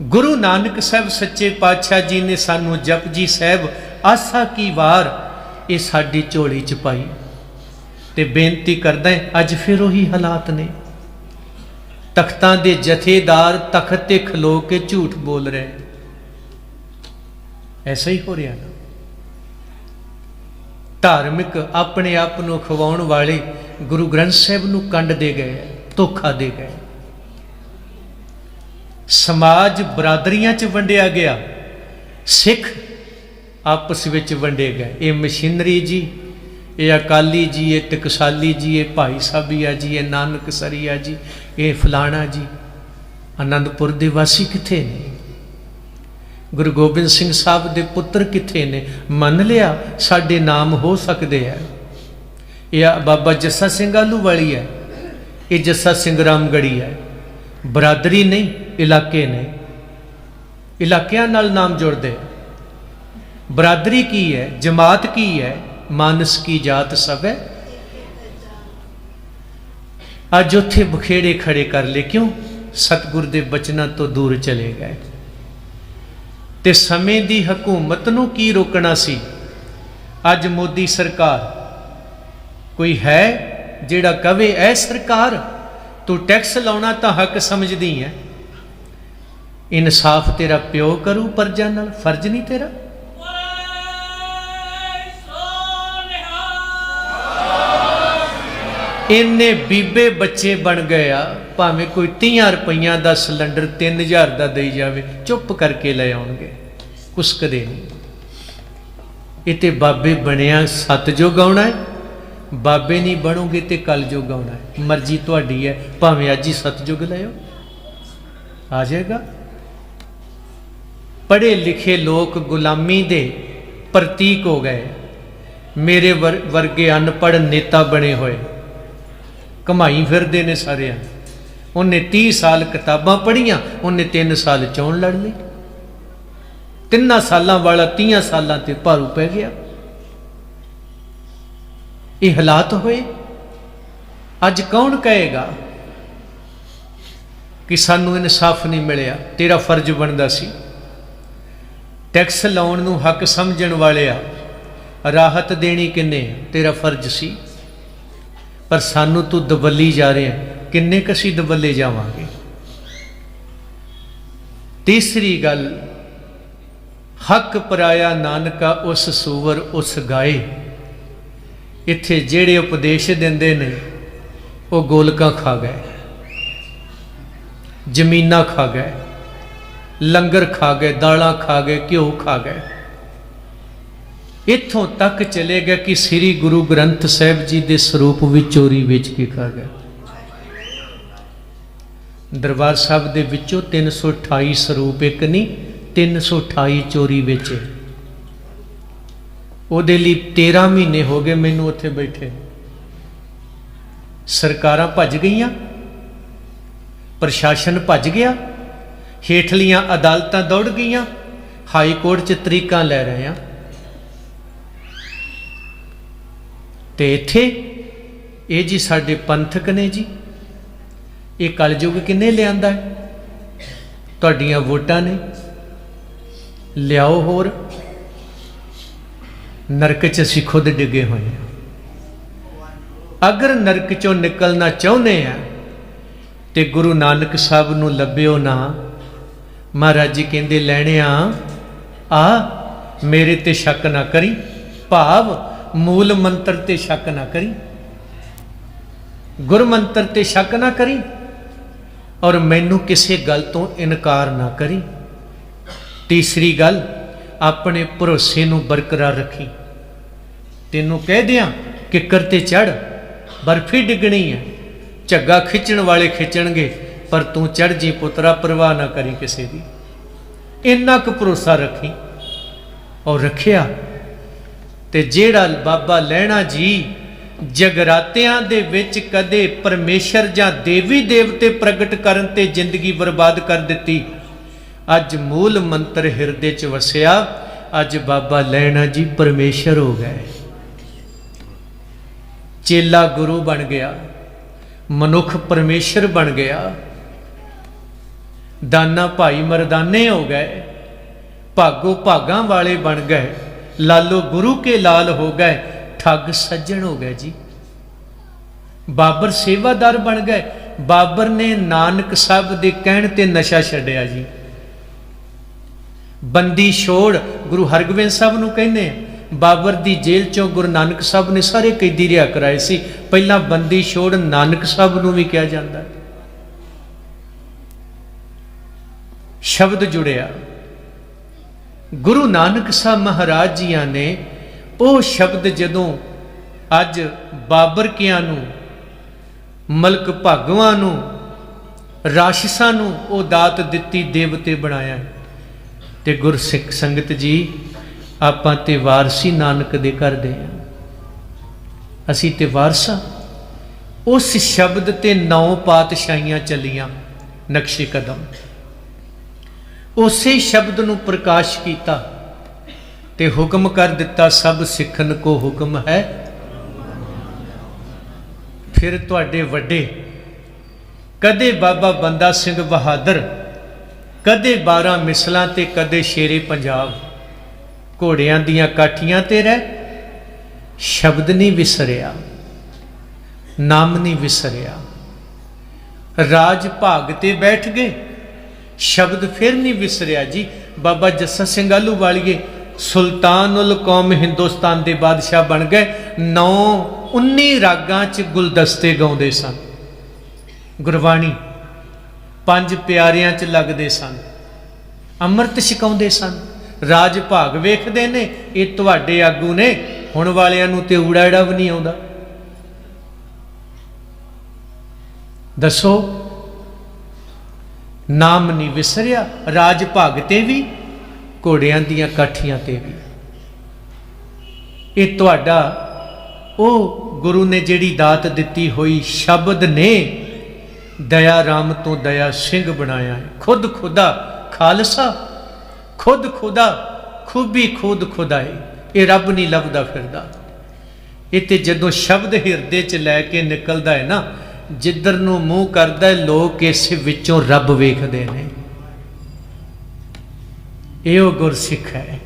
गुरु नानक साहब सच्चे पातशाह जी ने सानू जपजी साहब आसा की वार ये साडी झोली च पाई। ते बेनती करदा है, अज फिर वही हालात ने। तख्तां दे जथेदार तख्त ते खलो के झूठ बोल रहे। ऐसा ही हो रहा ना। धार्मिक अपने आप को खवाउण वाले गुरु ग्रंथ साहिब नूं कंड दे गए, धोखा दे गए। समाज बरादरियां च वंडिया गया, सिख आपस विच वंडे गए। ये मशीनरी जी, ये अकाली जी, ये टकसाली जी, ये भाई साबिया जी, ये नानक सरिया जी, ये फलाना जी। आनंदपुर दे वासी किथे ने? गुरु गोबिंद सिंह साहब दे पुत्र किथे ने? मन लिया साडे नाम हो सकते हैं। यह बाबा जस्सा सिंह आलूवाली है, ये जस्सा सिंह रामगढ़ी है। बरादरी नहीं, इलाके ने, इलाकियां नाल नाम जुड़दे। बरादरी की है, जमात की है, मानस की जात सब है। अज उत्थे बखेड़े खड़े कर ले, क्यों? सतगुर दे बचना तो दूर चले गए। ते समय दी हकूमत नूं की रोकना सी? अज मोदी सरकार कोई है जिहड़ा कवे ऐ सरकार तू टैक्स लाउणा तां हक समझदी है, इंसाफ तेरा प्यो करू प्रजा नाल, फर्ज नहीं तेरा? इन्ने बीबे बच्चे बन गया, भावें कोई 30 रुपइया का सिलेंडर 3000 का दई जाए, चुप करके ले आउणगे, कुसकदे नहीं। इते बाबे बनिया सतयुग आउणा है, बाबे नहीं बनोगे तो कलयुग आउणा है। मर्जी तुहाडी है, भावें अज ही सतयुग ले आओ, आ जाएगा। पढ़े लिखे लोग गुलामी दे प्रतीक हो गए। मेरे वर्गे अनपढ़ नेता बने हुए कमाई फिरदे ने सारे। उन्हें 30 साल किताबां पढ़ियां, उन्हें 3 साल चोण लड़ ली। 3 साल वाला 30 साल ते भारू पै गया। ये हालात होए। अज कौन कहेगा कि सानू इंसाफ नहीं मिलिया? तेरा फर्ज बनता सी। टैक्स लाउण नूं हक समझण वाले राहत देनी किन्ने? तेरा फर्ज सी। पर सानू तू दबली जा रहे हैं, किन्ने कसी दबले जावांगे? तीसरी गल, हक पराया नानका उस सूवर उस गाए। इत्थे जेड़े उपदेश देंदे ने वो गोलकां खा गए, जमीनां खा गए, लंगर खा गए, दालां खा गए, घ्यो खा गए। इत्थों तक चले गए कि श्री गुरु ग्रंथ साहिब जी के स्वरूप भी चोरी वेच के खा गए। दरबार साहब के विचों 328 स्वरूप, एक नहीं 328 चोरी वेचे। उहदे लई 13 महीने हो गए मैनू उत्थे बैठे। सरकारां भज गईयां, प्रशासन भज गया, हेठलियां अदालतां दौड़ गईयां, हाई कोर्ट च तरीकां लै रहे हैं। ते इत्थे ये जी साडे पंथक ने जी, ये कलयुग किन्ने लिआंदा है? तुहाडीआं वोटां ने। लियाओ होर, नरक च असीं खुद डिगे होए हैं। अगर नरक चों निकलना चाहुंदे हैं ते गुरु नानक साहब नूं लभ्यो ना। महाराज जी कहंदे लैणे आ मेरे ते शक ना करी, भाव मूल मंत्र ते शक ना करी, गुर मंत्र ते शक ना करी, और मैनू किसी गल तो इनकार ना करी। तीसरी गल, अपने भरोसे नूं बरकरार रखी। तेनू कह दियां किकर ते चढ़, बर्फी डिगनी है, झग्गा खिंचण वाले खिंचणगे, पर तू चढ़ जी पुत्रा, परवाह ना करी किसी दी। इन्ना क भरोसा रखी। और रखिया ते जेड़ा बाबा लैणा जी जगरातियां दे विच कदे परमेशर जां देवी देवते प्रगट करन ते जिंदगी बर्बाद कर दिती, अज मूल मंत्र हिरदे च वसिया। अज बाबा लैणा जी परमेशर हो गए। चेला गुरु बन गया, मनुख परमेशर बन गया। दाना भाई मरदाने हो गए, भागो भागां वाले बन गए, लालो गुरु के लाल हो गए, ठग सज्जन हो गए जी। बाबर सेवादार बन गए, बाबर ने नानक साहब के कहण ते नशा छड्डिया जी। बंदी छोड़ गुरु हरगोबिंद साहब नूं कहने, बाबर दी जेल चों गुरु नानक साहब ने सारे कैदी रिहा कराए सी। पहला बंदी छोड़ नानक साहब नूं भी कहा जाता है। शब्द जुड़िया गुरु नानक साहब महाराज जिया ने वो शब्द जदों अज बाबर कियां नूं, मलक भागवां नूं, राक्षसां नूं वो दात दित्ती, देवते बनाया। ते गुरसिख संगत जी आपां ते वारसी नानक दे करदे हां, असीं ते वारसा। उस शब्द ते 9 पातशाहियां चलियां नक्शे कदम। उसे शब्द नूं प्रकाश किया ते हुक्म कर दिता, सब सिखन को हुक्म है। फिर तुहाडे वड्डे कदे बाबा बंदा सिंह बहादुर, कदे 12 मिसलां ते कदे शेरे पंजाब, घोड़ियां दियां काठियां ते रह, शब्द नहीं विसरिया, नाम नहीं विसरिया। राज भाग ते बैठ गए, शब्द फिर नहीं विसरिया जी। बाबा जस्सा सिंह आलूवालिए सुल्तान उल कौम हिंदुस्तान के बादशाह बन गए। 19 रागां च गुलदस्ते गाउंदे सन, गुरबाणी 5 प्यारियां च लगदे सन, अमृत छकाउंदे सन। राज भाग वेखदे ने, ये तुहाडे आगू ने, हुण वालियां नूं ते ऊड़ा एड़ा भी नहीं आउंदा। दसो, नाम नहीं विसरिया, राज भाग ते भी, घोड़ियां दियां काठियां ते भी। ये तुहाडा ओ गुरु ने जिहड़ी दात दिती होई शब्द ने दया राम तो दया सिंह बनाया है। खुद खुदा खालसा, खुद खुदा, खूबी खुद खुदाई। ये रब नहीं लभदा फिरदा। ये ते जदों शब्द हिरदे च लैके निकलदा है ना, जिधर नूं मूँह करदा है, लोग इस विचों रब वेखदे ने। यो गुरसिख है।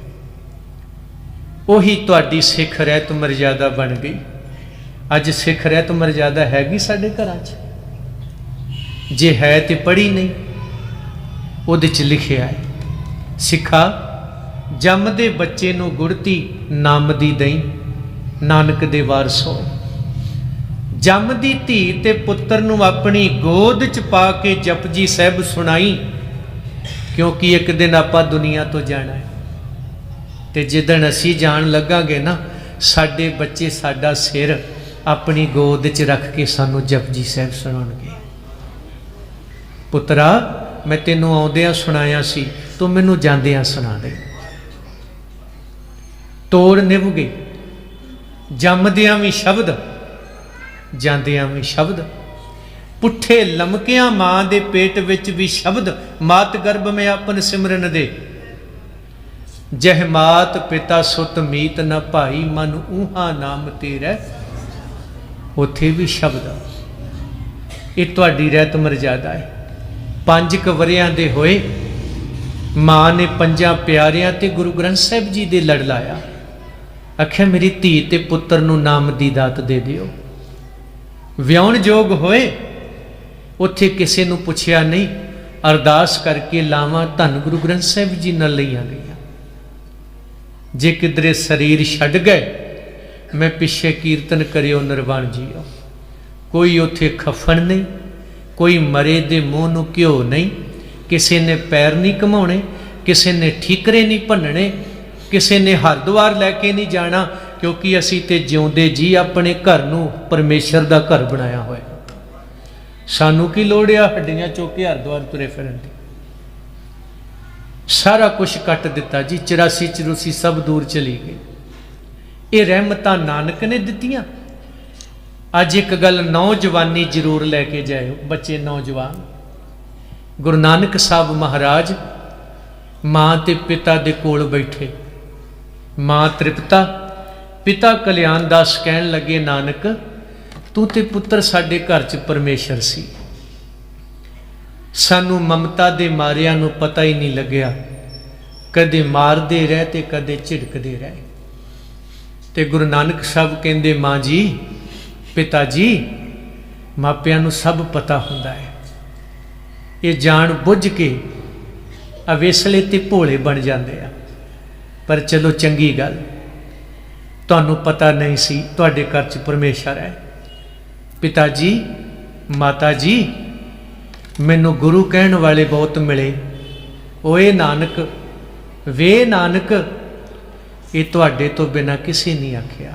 उही तुहाडी सिख रहत मर्यादा बन गई। अज सिख रहत मर्यादा हैगी साडे घरां च? जे है तो पढ़ी नहीं, उहदे च लिखिया है, सिखा जमदे बच्चे नूं गुड़ती नाम दी दई, नानक दे वारसो। जमदी धी ते पुत्र नूं अपनी गोद च पा के जपजी साहिब सुनाई, क्योंकि एक दिन आपां दुनिया तो जाना है। ते जिदन असीं जान लगांगे ना, साडे बच्चे साडा सिर अपनी गोद च रख के सानू जपजी साहिब सुनाउणगे। पुत्रा, मैं तेनों आउंदियां सुनाया सी, तू मैनू जांदियां सुना दे। तोड़ निभ गई, जमदियां भी शब्द, जांदियां भी शब्द। पुठे लमकियां मां दे पेट विच भी शब्द, मात गर्भ में अपन सिमरन दे। जह मात पिता सुत मीत न भाई, मन ऊहा नाम तेरा। उथे भी शब्द। ये तुहाडी रहत मर्यादा है। 5 वरियां दे होए, मां ने 5 प्यारियां ते गुरु ग्रंथ साहिब जी दे लड़ लाया। आख्या मेरी धी ते पुत्र नूं नाम दी दात दे दिओ। विआउण जोग होए, उत्थे किसे नूं पुछया नहीं, अरदास करके लावां धन गुरु ग्रंथ साहिब जी नाल लईआं गईआं। जे किधरे शरीर छड्ड गए, मैं पिछे कीर्तन करियो निर्वाण जीओ। कोई उत्थे खफन नहीं, कोई मरे दे मूँह नूं घिओ नहीं, किसी ने पैर नहीं घुमाने, किसी ने ठीकरे नहीं भन्नणे, किसी ने हरद्वार लैके नहीं जाना, क्योंकि असी ते जिउंदे जी अपने घर नूं परमेश्वर दा घर बनाया होया। सानू की लोड़ आ हड्डियां चुक के हरद्वार तुरे फिरन दी। सारा कुछ कट दिता जी, 84 चरूसी सब दूर चली गई। ये रहमतां नानक ने दित्तियां। अज एक गल नौजवानी जरूर लैके जाओ, बच्चे नौजवान। गुरु नानक साहब महाराज मां ते पिता दे कोल बैठे। मां तृप्ता, पिता कल्याण दास कहन लगे, नानक तू ते पुत्र साडे घर च परमेश्वर सी। सानू ममता दे मारिया नू पता ही नहीं लग्या, कदे मारदे रहे ते कदे झिड़कदे रहे। ते गुरु नानक साहब कहंदे, मां जी, पिता जी, मापियां नूं सब पता हुंदा है, ये जान बुझ के अवेसले ते भोले बन जाते हैं। पर चलो चंगी गल, तुहानूं पता नहीं सी तुहाडे घर च परमेश्वर है। पिता जी माता जी मैनू गुरु कहण वाले बहुत मिले, ओए नानक वे नानक, ये तुहाडे तो बिना किसी नहीं आखिया।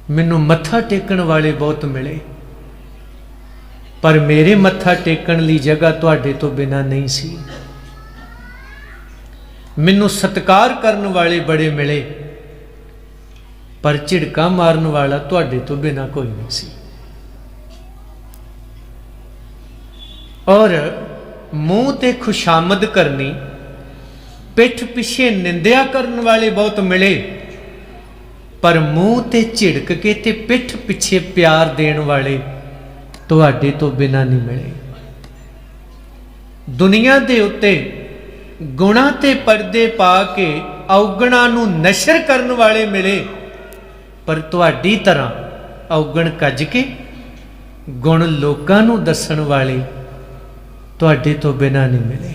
मैनू मत्था टेकण वाले बहुत मिले, पर मेरे मत्था टेकण ली जगह तुहाडे तो बिना नहीं सी। मैनू सत्कार करन वाले बड़े मिले, पर झिड़का मारन वाला तुहाडे तो बिना कोई नहीं सी। और मूँह ते खुशामद करनी, पिठ पिछे निंदिया करन वाले बहुत मिले, पर मूँह ते झिड़क के ते पिठ पिछे प्यार देण वाले तुहाडे तो बिना नहीं मिले। दुनिया दे उत्ते गुणा ते पर्दे पा के औगणा नूं नशर करन वाले मिले, पर तुहाडी तरह औगण कज के गुण लोकां नूं दसण वाले तुहाडे तो बिना नहीं मिले।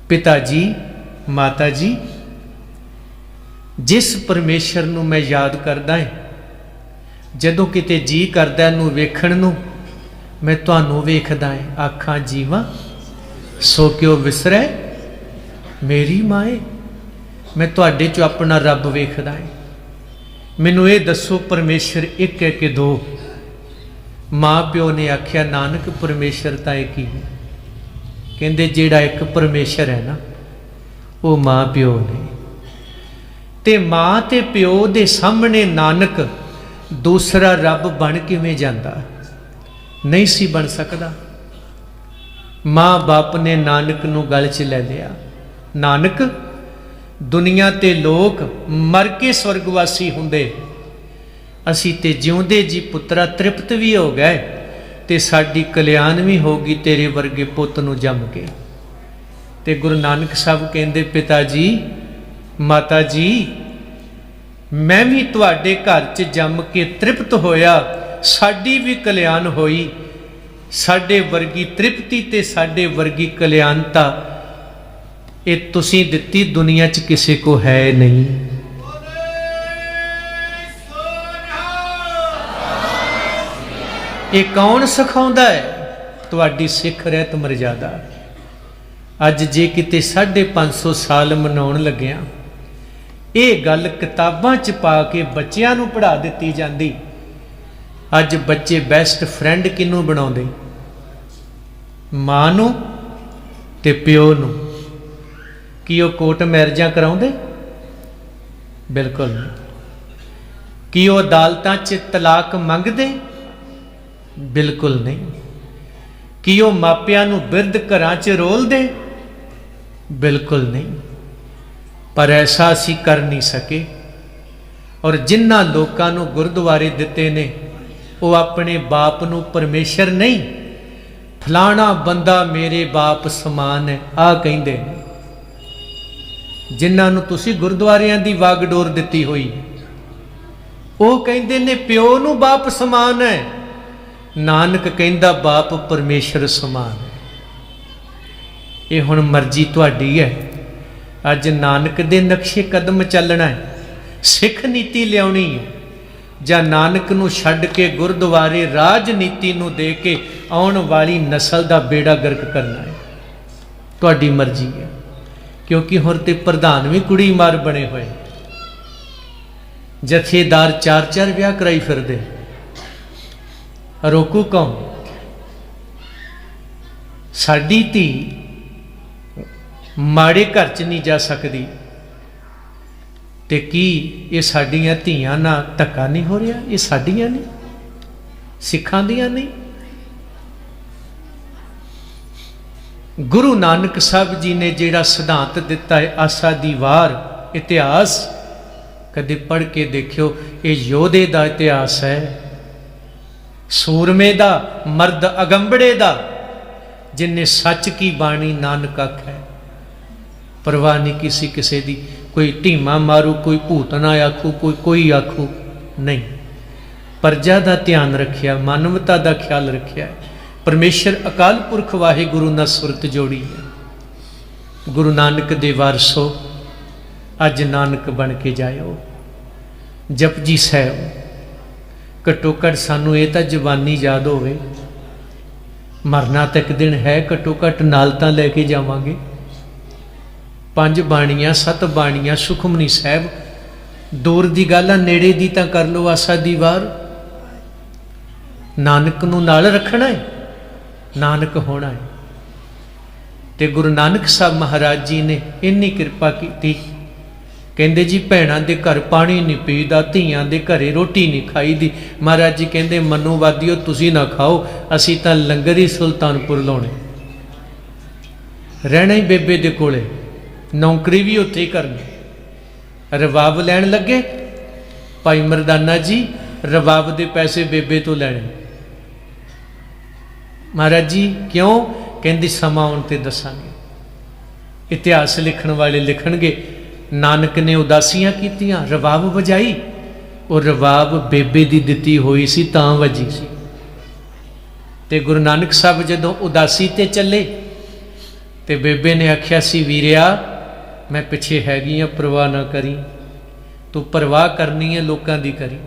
पिता जी माता जी, जिस परमेश्वर नूं मैं याद करदा है, जदों किते जी करदा नूं वेखण नूं, मैं तुहानूं वेखदा है। आखां जीवां सो क्यों विसरै मेरी माए, मैं तुहाडे चों अपना रब वेखदा है। मैनूं ये दसो परमेश्वर एक है कि दो? माँ प्यो ने आख्या नानक परमेश्वर तां एक ही है। कहंदे जिहड़ा एक परमेश्वर है ना, वो माँ प्यो ने, ते माँ ते प्यो दे सामने नानक दूसरा रब बन किवें जांदा? नहीं सी बन सकदा। माँ बाप ने नानक नूं गल च लै लिया। नानक दुनिया ते लोग मर के स्वर्गवासी हुंदे, असी ते जिउंदे जी पुत्रा तृप्त भी हो गए, ते साडी कल्याण भी होगी तेरे वर्गे पुੱਤ नूं जम के। ते गुरु नानक साहब कहंदे पिता जी माता जी, मैं भी तुहाडे घर च जम के तृप्त होया, साडी भी कल्याण होई। साडे वर्गी तृप्ति ते साडे वर्गी कल्याणता ये तुसीं दित्ती, दुनिया च किसी को है नहीं। ये कौन सिखाउंदा है? तुहाडी सिख रहत मर्यादा। अज जे किते 550 साल मनाउण लग्गिया, ये गल किताबां च पा के बच्चियां नूं पढ़ा दित्ती जांदी। अज बच्चे बेस्ट फ्रेंड किनूं बनाउंदे? मां नूं ते प्यो नूं। कि वो कोर्ट मैरिजां कराउंदे? बिल्कुल नहीं। कि वो अदालतां च तलाक मंगदे? बिल्कुल नहीं। कि वो मापियां नूं बिरध घरां च रोलदे? बिल्कुल नहीं। पर ऐसा असी कर नहीं सके। और जिन्हां लोकां नूं गुरुद्वारे दिते ने, वो अपने बाप नूं परमेश्वर नहीं, फलाना बंदा मेरे बाप समान है आ कहिंदे ने। जिन्हां नूं तुसीं गुरुद्वारियां दी वागडोर दित्ती होई, वो कहिंदे ने प्यो नूं बाप समान है। नानक कहिंदा बाप परमेश्वर समान है। ये हुण मर्जी तुहाडी है। अज नानक दे नक्शे कदम चलना है, सिख नीति लियाउणी है, जां नानक नूं छड्ड के गुरुद्वारे राजनीति नूं दे के आउण वाली नस्ल दा बेड़ा गर्क करना है। तुहाडी मर्जी है। क्योंकि हुण ते प्रधान भी कुड़ी मार बने हुए, जथेदार 4-4 विआह कराई फिरदे। रोकू कौन? साडी धी माड़े घर च नहीं जा सकती, ते की ये साडियां धीआं नाल धक्का नहीं हो रहा? ये साडियां नहीं, सिखां दियां नहीं। गुरु नानक साहब जी ने जिहड़ा सिद्धांत दिता है, आसा दी वार इतिहास कदे पढ़ के देखियो। ये योधे दा इतिहास है, सूरमे दा, मर्द अगंबड़े दा, जिन्हें सच की बाणी नानक आखै। परवाह नहीं किसी किसी दी। कोई ढीमा मारू, कोई भूतना आखू, कोई आखू नहीं। प्रजा का ध्यान रखिया, मानवता का ख्याल रखिया। परमेश्वर अकाल पुरख वाहिगुरु नाल सुरत जोड़ी है। गुरु नानक दे वारसो अज नानक बन के जाओ। जपजी साहब घट्टो घट सानू ये तो जवानी याद होवे, मरना तक दिन है, घट्टो घट नाल तां लैके जावांगे। 5 बाणियां 7 बाणियां सुखमनी साहब, दूर की गल आ, नेड़े की तां कर लो आसा दी वार। नानक नूं नाल रखना है, नानक होना है। ते गुरु नानक साहब महाराज जी ने इन्नी कृपा की, कहते जी भैणां दे घर पानी नहीं पीदा, धीआं दे घरे रोटी नहीं खाई दी। महाराज जी कहते मनोवादियो तुसी ना खाओ, असी तां लंगर ही सुल्तानपुर लाने, रहना ही बेबे दे कोले, नौकरी भी उत्थे ही करनी। रबाब लैण लगे भाई मरदाना जी, रबाब दे पैसे बेबे तो लैने। महाराज जी क्यों? कहती समा आउण ते दसांगे। इतिहास लिखण वाले लिखणगे नानक ने उदासियां कीतियां, रबाब वजाई, और रबाब बेबे दी दिती हुई सी तां वजी सी। ते गुरु नानक साहब जदों उदासी ते चले ते बेबे ने आख्या सी, वीरिया मैं पिछे हैगी हां, परवाह ना करी, तू परवाह करनी है लोकां दी करी,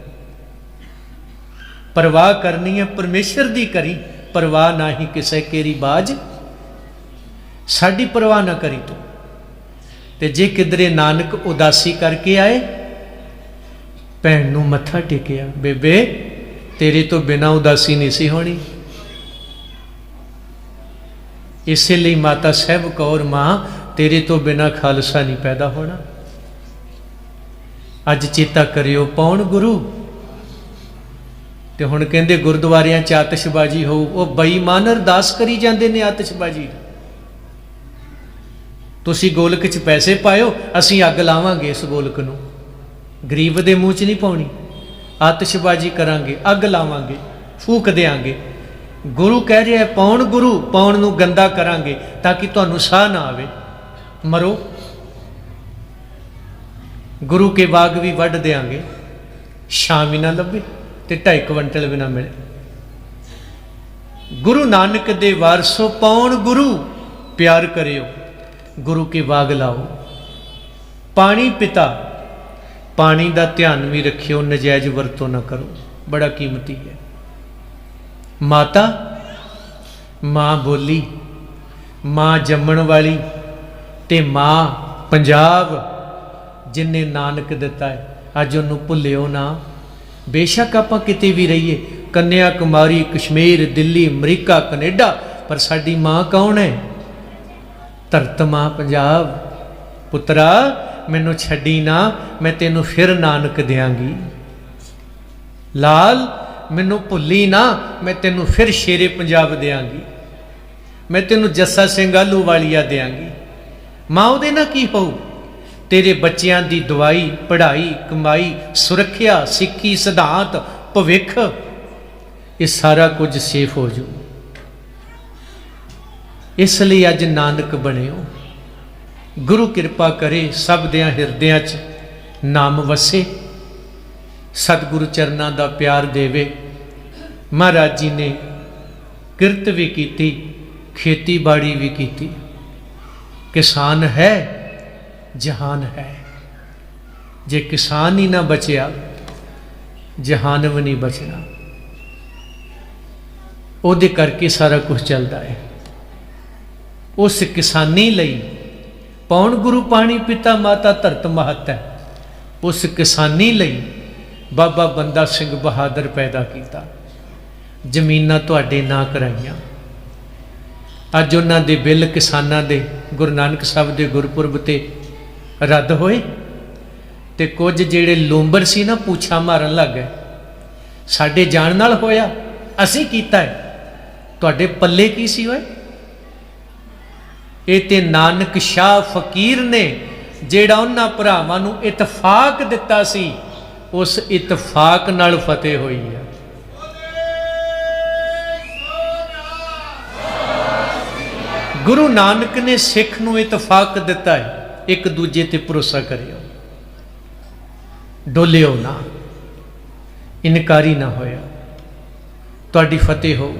परवाह करनी है परमेश्वर दी करी, परवाह ना ही किसे केरी बाज, साडी परवाह ना करी तू। ते जे किधरे नानक उदासी करके आए, भैन नूं मत्था टेकिया, बेबे तेरे तो बिना उदासी नहीं सी होनी। इसलिए माता साहब कौर मां, तेरे तो बिना खालसा नहीं पैदा होना। अज चेता करियो पौण गुरु। ते हुण कहंदे गुरुद्वारियां च आतिशबाजी हो, वो बेईमान अरदास करी जांदे ने आतिशबाजी। तुसी गोलक च पैसे पायो, असीं अग लावांगे इस गोलक नूं, गरीब दे मूँह च नहीं पाउणी, आतिशबाजी करांगे, अग लावांगे, फूक देंगे। गुरु कह रहा है पौण गुरु, पौण नूं गंदा करांगे ताकि तुहानूं साह ना आवे, मरो। गुरु के बाग भी वढ देंगे, छां भी ना लभे ते 2.5 क्विंटल भी ना मिले। गुरु नानक दे वारसो पौण गुरु, प्यार करियो, गुरु के बाग लाओ। पानी पिता, पानी का ध्यान भी रखियो, नजायज वरतों ना करो, बड़ा कीमती है। माता, माँ बोली, माँ जम्मण वाली, ते माँ पंजाब जिन्हें नानक दिता है, अज उन्होंने भुल्लियो ना। बेशक आप किते भी रहिए, कन्या कुमारी, कश्मीर, दिल्ली, अमरीका, कनेडा, पर साडी माँ कौन है? धरत माँ पंजाब। पुत्रा मैनू छड्डी ना, मैं तेनू फिर नानक देंगी। लाल मैनू भुल्ली ना, मैं तेनू फिर शेरे पंजाब देंगी। मैं तेनू जस्सा सिंह आलू वालिया देंगी। माँ उहदे ना की होऊ? तेरे बच्चों की दवाई, पढ़ाई, कमाई, सुरक्षा, सिक्खी, सिद्धांत, भविख, ये सारा कुछ सेफ हो जाऊ। इसलिए अज नानक बनियो। गुरु कृपा करे सब दियां हिरदियां च नाम वसे, सतगुरु चरना का प्यार देवे। महाराज जी ने किरत भी की, खेतीबाड़ी भी की। किसान है जहान है, जे किसान ही ना बचिया जहान भी नहीं बचना। उहदे करके सारा कुछ चलता है। उस किसानी लई पौण गुरु पानी पिता माता धरत महत है। उस किसानी लई बाबा बंदा सिंह बहादुर पैदा किया, जमीनां तुहाडे नां कराइयां। अज उन्हां दे बिल किसानां दे गुरु नानक साहब दे गुरपुरब ते रद्द होए, ते कुछ जेड़े लोंबर सी ना पूछा मारन लग गए। साडे जाण नाल होया, असीं कीता है, तुहाडे पल्ले की सी होए? ये ते नानक शाह फकीर ने जेड़ा उन्हां भरावां नूं इतफाक दिता सी, उस इतफाक नाल फतेह होई है। गुरु नानक ने सिख नूं इतफाक दिता है, एक दूजे ते भरोसा करियो, डोलियो ना। इनकारी ना होया, तुहाडी फतेह हो।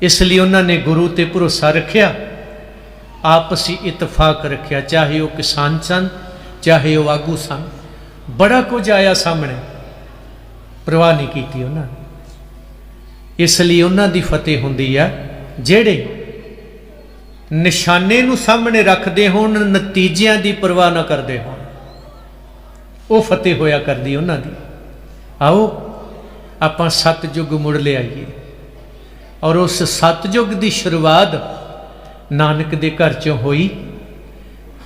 इसलिए उन्होंने गुरु ते भरोसा रखिया, आपसी इतफाक रखिया, चाहे वह किसान सन चाहे वह आगू सन। बड़ा कुछ आया सामने, परवाह नहीं की उन्होंने। इसलिए उन्होंने फतेह होंदी है जेड़े निशाने नूं सामने रखते होण, नतीजियां की परवाह ना करते हो, वो फतेह होया करदी उन्होंने। आओ आपां सतयुग मुड़ ले आइए, और उस सतयुग की शुरुआत नानक दे घर चों होई,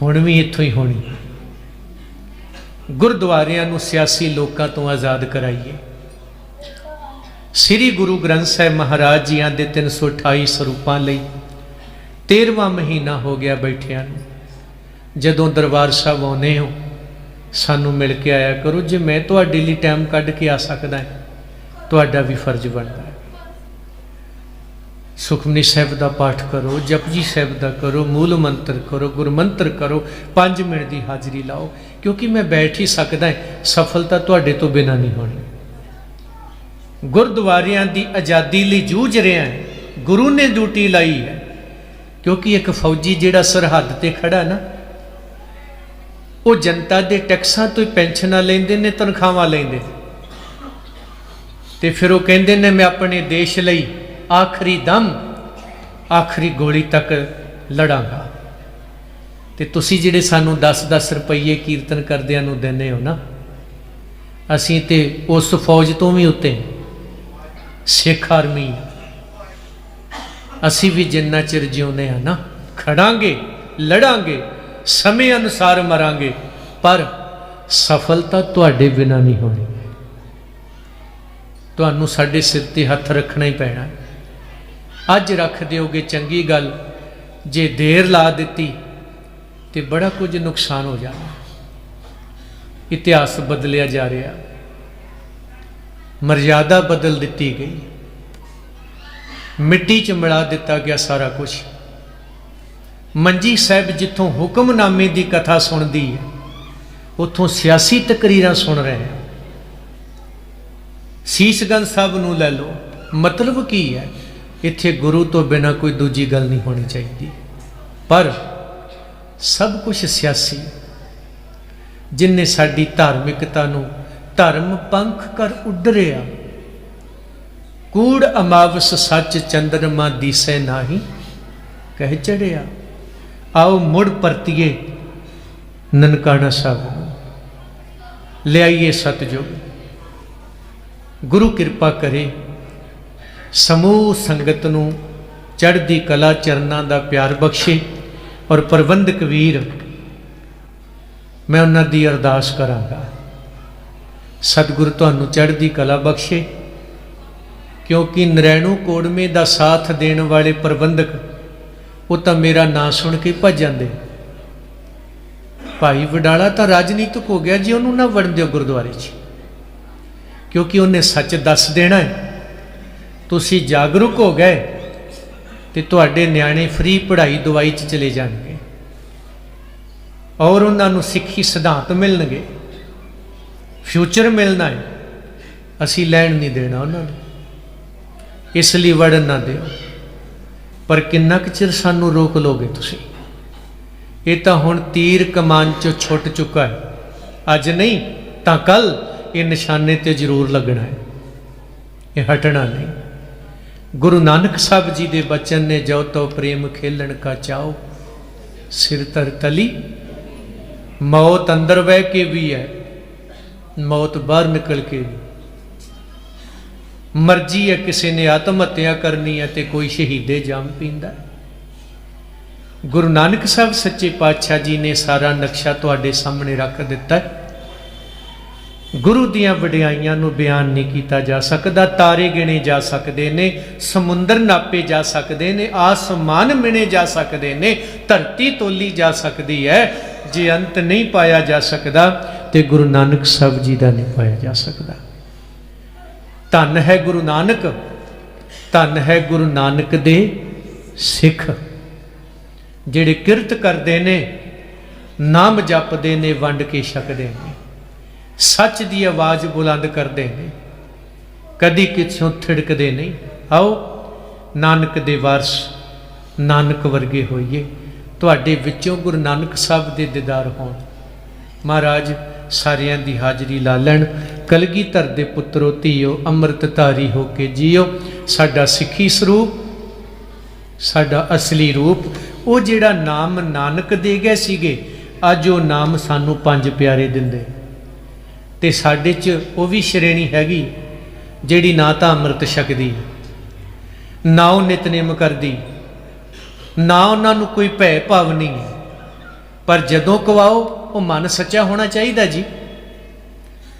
हुण भी इत्थों ही होनी। गुरुद्वारियां नूं सियासी लोकां तो आज़ाद कराइए। श्री गुरु ग्रंथ साहिब महाराज जियां दे 328 स्वरूपां लई 13वां महीना हो गया बैठिया नूं। जदों दरबार साहब आउणे हो, सानू मिल के आया करो। जे मैं तुहाडे लई टाइम कढ के आ सकदा है, तुहाडा भी फर्ज बनता है। सुखमनी साहिब का पाठ करो, जपजी साहिब का करो, मूल मंत्र करो, गुरु मंत्र करो, 5 मिनट की हाज़री लाओ, क्योंकि मैं बैठ ही सकदा है, सफलता तुहाडे तो बिना नहीं होनी। गुरुद्वारियां की आज़ादी लई जूझ रहा है, गुरु ने ड्यूटी लाई है। क्योंकि एक फौजी जिहड़ा सरहद ते खड़ा ना, वो जनता के टैक्सां तो पेंशनां लैंदे ने, तनखावां लैंदे, ते फिर वो कहंदे ने मैं अपने देश लई आखिरी दम, आखिरी गोली तक लड़ांगा। ते तुसी जिहड़े सानू 10-10 रुपये कीर्तन करदिआं नूं दिंदे हो ना, असीं ते उस फौज तो भी उत्ते सिख आर्मी। असीं भी जिन्ना चिर जिउंदे हां ना, खड़ांगे, लड़ांगे, समय अनुसार मरांगे, पर सफलता तुहाडे बिना नहीं होनी। तुहानू साडे सिर ते हथ रखना ही पैना। अज रख दिओगे चंगी गल, जे देर ला दिती तो बड़ा कुछ नुकसान हो जाना। इतिहास बदलिया जा रहा, मर्यादा बदल दी गई, मिट्टी च मिला दिता गया सारा कुछ। मंजी साहब जिथों हुक्मनामे की कथा सुनती है, उतों सियासी तकरीरां सुन रहे हैं। शीशगंज साहब नूं लै लो, मतलब की है, इत्थे गुरु तो बिना कोई दूजी गल नहीं होनी चाहिए। पर सब कुछ सियासी, जिन्हें साडी धार्मिकता नूं धर्म पंख कर उडरिया। कूड़ अमावस सच चंद्रमा दिसे नाही कह चढ़िया। आओ मुड़ परतिए ननकाना साहब, ले आइए सतयुग। गुरु कृपा करे, समूह संगत नूं चढ़दी कला चरनां दा प्यार बख्शे, और प्रबंधक वीर मैं उन्हां दी अरदास करांगा, सतगुरु तुहानूं चढ़दी कला बख्शे। क्योंकि नरैणू कोड़मे का साथ देने वाले प्रबंधक वो तो मेरा नाम सुन के भज जाते। भाई वडाला तो राजनीतिक हो गया जी, उन्होंने ना वड़न दिओ गुरुद्वारे च, क्योंकि उन्हें सच दस देना है। तुसी जागरूक हो गए तो तुहाडे न्याणे फ्री पढ़ाई दवाई च चले जाएंगे, और उन्होंने सिੱਖੀ सिद्धांत मिलणगे, फ्यूचर मिलना है। असी लैण नहीं देना उन्होंने, इसलिए वड़न ना दिओ। पर किन्ना क चिर सानू रोक लोगे तुसी? ये तो हुण तीर कमान चो छुट चुका है, अज नहीं तो कल ये निशाने ते जरूर लगना है, ये हटना नहीं। गुरु नानक साहब जी दे बचन ने, जो तो प्रेम खेलन का चाओ, सिर तर तली। मौत अंदर बह के भी है, मौत बाहर निकल के भी। मर्जी है किसी ने आत्म हत्या करनी है तो कोई शहीदे जाम पींदा। गुरु नानक साहब सच्चे पातशाह जी ने सारा नक्शा तुहाडे सामने रख दिता है। गुरु दियां वडियाइयां नूं बयान नहीं किया जा सकता। तारे गिने जा सकते ने, समुंदर नापे जा सकते ने, आसमान मिने जा सकते ने, धरती तोली जा सकती है। जे अंत नहीं पाया जा सकता तो गुरु नानक साहब जी का नहीं पाया जा सकता। धन है गुरु नानक, धन है गुरु नानक दे सिख, जिहड़े किरत करते ने, नाम जपते ने, वंड के छकते हैं, सच की आवाज़ बुलंद करते हैं। कदी किछों थिड़कदे नहीं। आओ नानक दे वारस नानक वर्गे होइए, तुहाडे विचों गुरु नानक साहब दे दीदार होण। महाराज सारियां दी हाजरी ला लैण। कलगीधर दे पुत्रो धीओ अमृतधारी हो के जियो। साडा सिੱਖੀ ਸਰੂਪ, साडा असली रूप, वो जिहड़ा नाम नानक दे गए सीगे, अज वो नाम सानू पंज प्यारे दिंदे। ते साडे च वो भी श्रेणी हैगी जिहड़ी ना तां अमृत छकदी, ना वो नितनेम करदी, ना उन्हां नूं कोई भै भाव नहीं, पर जदों कवाओ वो मन सच्चा होना चाहिए जी।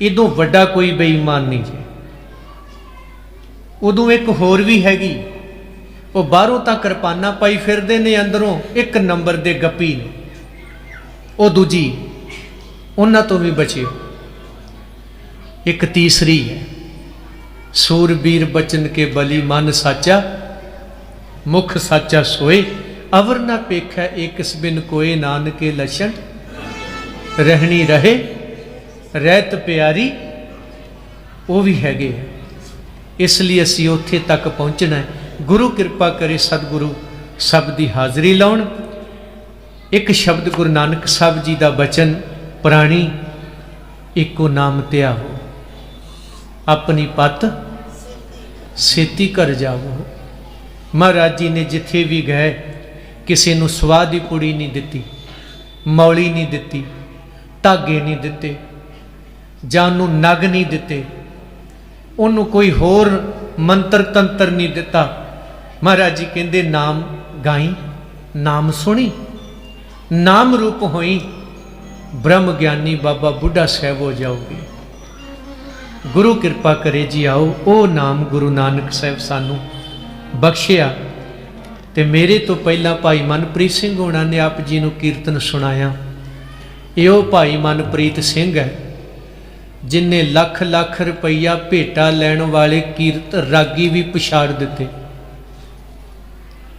इदों वड्डा कोई बेईमान नहीं जी। उदों एक होर भी हैगी, वो बाहरों तां किरपाना पाई फिरदे ने, अंदरों एक नंबर दे गप्पी ने। वो दूजी उन्हां तो भी बचिओ। एक तीसरी है, सूरबीर बचन के बली मन साचा, मुख साचा सोए, अवर ना पेखै एक बिन कोए, नानके लछण रहनी रहे रहत प्यारी। वो भी हैगे। इसलिए असी उत्थे तक पहुँचना है। गुरु कृपा करे सतगुरु सब दी हाज़री लाउण। एक शब्द गुरु नानक साहब जी का बचन, प्राणी एको नाम त्याहो, अपनी पत सेती कर जावो। महाराज जी ने जिथे भी गए किसी नूं स्वाह दी पुड़ी नहीं दिती, मौली नहीं दिती, धागे नहीं दिते, जां नूं नग नहीं दिते, उन्होंने कोई होर मंत्र तंत्र नहीं दिता। महाराज जी कहते नाम गाई, नाम सुनी, नाम रूप होई, ब्रह्म ज्ञानी बाबा बुढ़ा साहब हो जाओगे। गुरु कृपा करे जी। आओ वो नाम गुरु नानक साहब सानू बख्शिया। ते मेरे तो पहला भाई मनप्रीत सिंह होना ने आप जी नूं कीर्तन सुनाया। यो भाई मनप्रीत सिंह है जिन्हें लख लख रुपया भेटा लैण वाले कीर्त रागी भी पछाड़ दिते।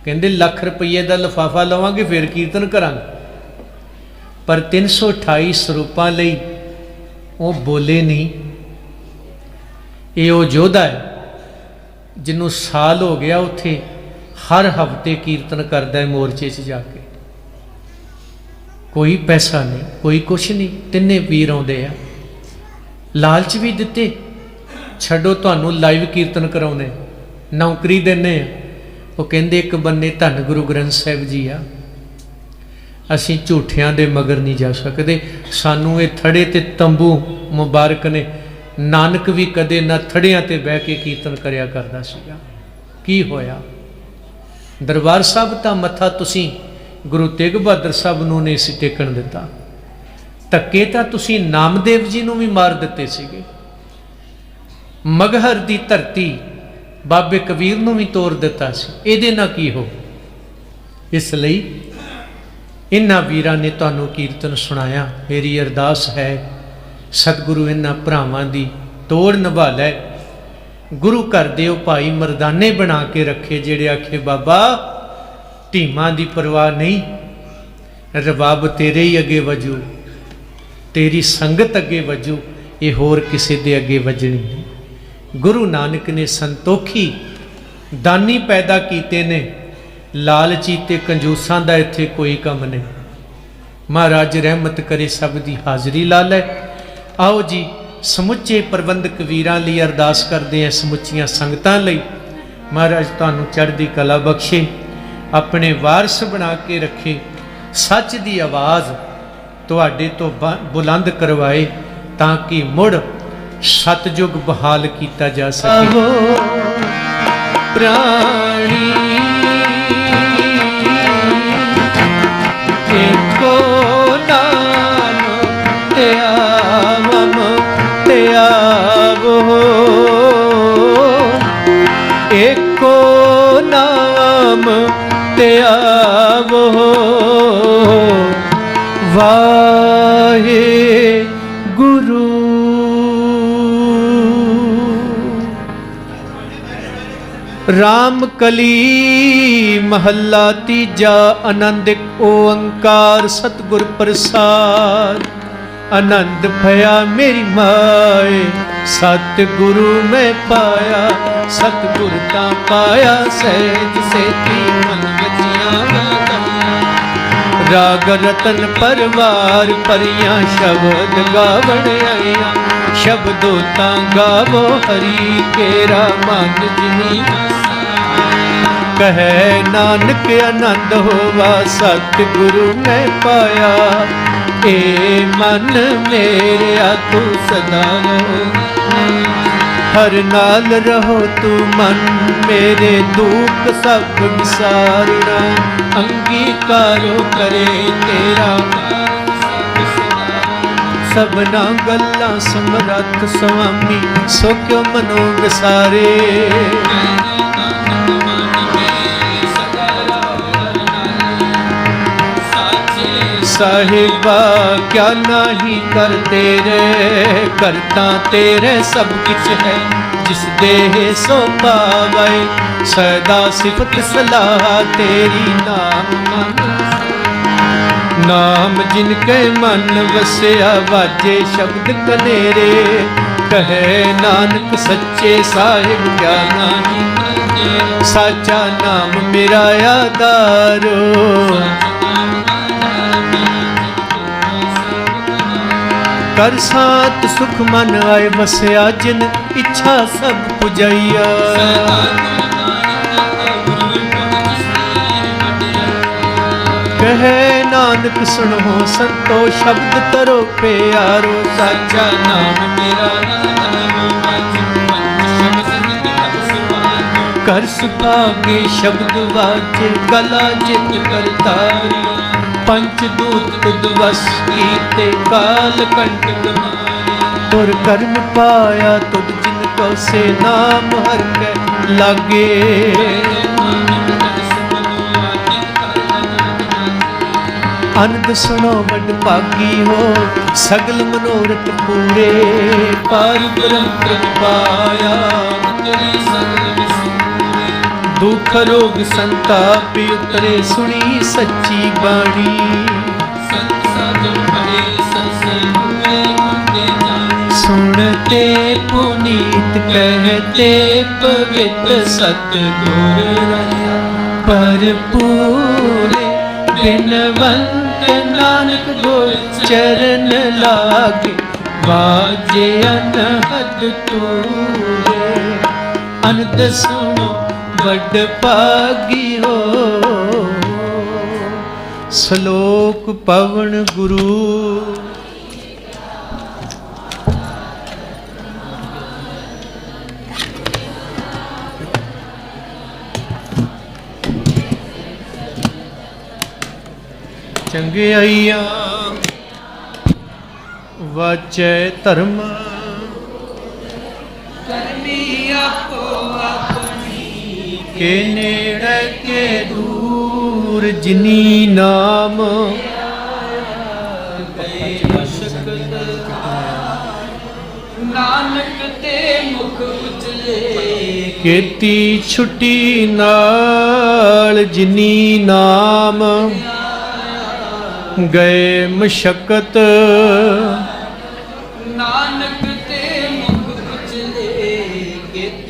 कहते लख रुपये का लिफाफा लवांगे फिर कीर्तन करांगे, पर 328 स्वरूपां लई वो बोले नहीं। ये वो योद्धा है जिन्हों साल हो गया उत्थे हर हफ्ते कीर्तन करता है मोर्चे च जाके। कोई पैसा नहीं, कोई कुछ नहीं, तिन्ने वीर आउंदे आ। लालच भी दिते, छड्डो तुहानूं लाइव कीर्तन कराउने, नौकरी देने। वो कहंदे एक बन्ने धन गुरु ग्रंथ साहिब जी आ, असीं झूठियां दे मगर नहीं जा सकते। सानू ये थड़े ते तंबू मुबारक ने। नानक भी कदे ना थड़ियां ते बह के कीर्तन करया करदा सीगा। की होया? दरबार साहब तां मत्था तुसीं गुरु तेग बहादुर साहब नूं नहीं सी टेकण दिता, धक्के तां तुसीं नामदेव जी नूं भी मार दिते सीगे। मगहर दी धरती बाबे कबीर नूं भी तोड़ दिता सी। इहदे नाल की हो? इसलिए इन्हां वीरां ने तुहानूं कीर्तन सुनाया। मेरी अरदास है सतगुरु इन्हां भरावां दी तोड़ निभा लै। गुरु घर दे ओ भाई मरदाने बना के रखे, जेड़े आखे बाबा टीमां दी परवाह नहीं, रबाब तेरे ही अगे वजू, तेरी संगत अगे वजू, ये होर किसी दे अगे वजनी नहीं। गुरु नानक ने संतोखी दानी पैदा कीते ने, लालची ते कंजूसां दा इत्थे कोई कम नहीं। महाराज रहमत करे सब दी हाज़री ला लै। आओ जी समुचे प्रबंधक वीरां लई अरदास करते हैं, समुचियां संगतां लई। महाराज तुहानूं चढ़दी कला बख्शे, अपने वारस बना के रखे, सच दी आवाज़ तुहाडे तो बुलंद करवाए, ताकि मुड़ सतयुग बहाल किया जा सके। प्राणी एको नाम त्यावम त्यावो, एको नाम त्यावो, वाहे गुरु। राम कली महला तीजा, आनंद ओंकार सतगुर प्रसाद। आनंद भया मेरी माए सतगुरु मैं पाया, सतगुर ता पाया, सहज सेती मन बचिया। राग रतन परवार परियां शब्द गावण आया, शब्दों ता गावो हरि केरा मन जिनी। कहे नानक आनंद होवा, सतगुरु मैं पाया। ए मन मेरे तू सदा रहो, हर नाल रहो तू मन मेरे, दुख सब विसारना अंगीकारो करे तेरा। सबना गल्ला समरथ स्वामी, सो क्यों मनो विसारे। साहिबा क्या नाही कर तेरे, करता तेरे सब किछ है, जिस देह सो पावे। सदा सिफत सलाह तेरी नाम, नाम जिनके मन वसया, वाजे शब्द कनेरे। कहे नानक सच्चे साहिब क्या नाही, साचा नाम मेरा आधारो। कर सात सुख मन आए बसया, जिन इच्छा सब पुजैया। कहे नानक सुनो संतो, शब्द करो प्यारो। साचा नाम मेरा कर सुभागे शब्द वाजे, कला जित करतारी। पंचदूत तुद वस कीते, काल कंटक मारे। तुर कर्म पाया तुद जिनको से, नाम हर के लागे। अनंद सुनो बड़ भागी हो, सगल मनोरथ पूरे। पार ब्रह्म प्रभ पाया, दुख रोग संताप उतरे, सुनी सच्ची बाणी। सुनते पुनीत कहते पवित्र, सतगुर पर पूरे। बिनवंत नानक गुर चरण लागे, बाजे अनहद तूरे। अनंद सुनो बड़ भागी हो, श्लोक पवन गुरु। चंगियाइया वाचै धर्म, करनी आपो के नेड़े के दूर। जिनी नाम नानक ते मुख उजले, केती छुट्टी नाल। जिनी नाम गए मशक्कत,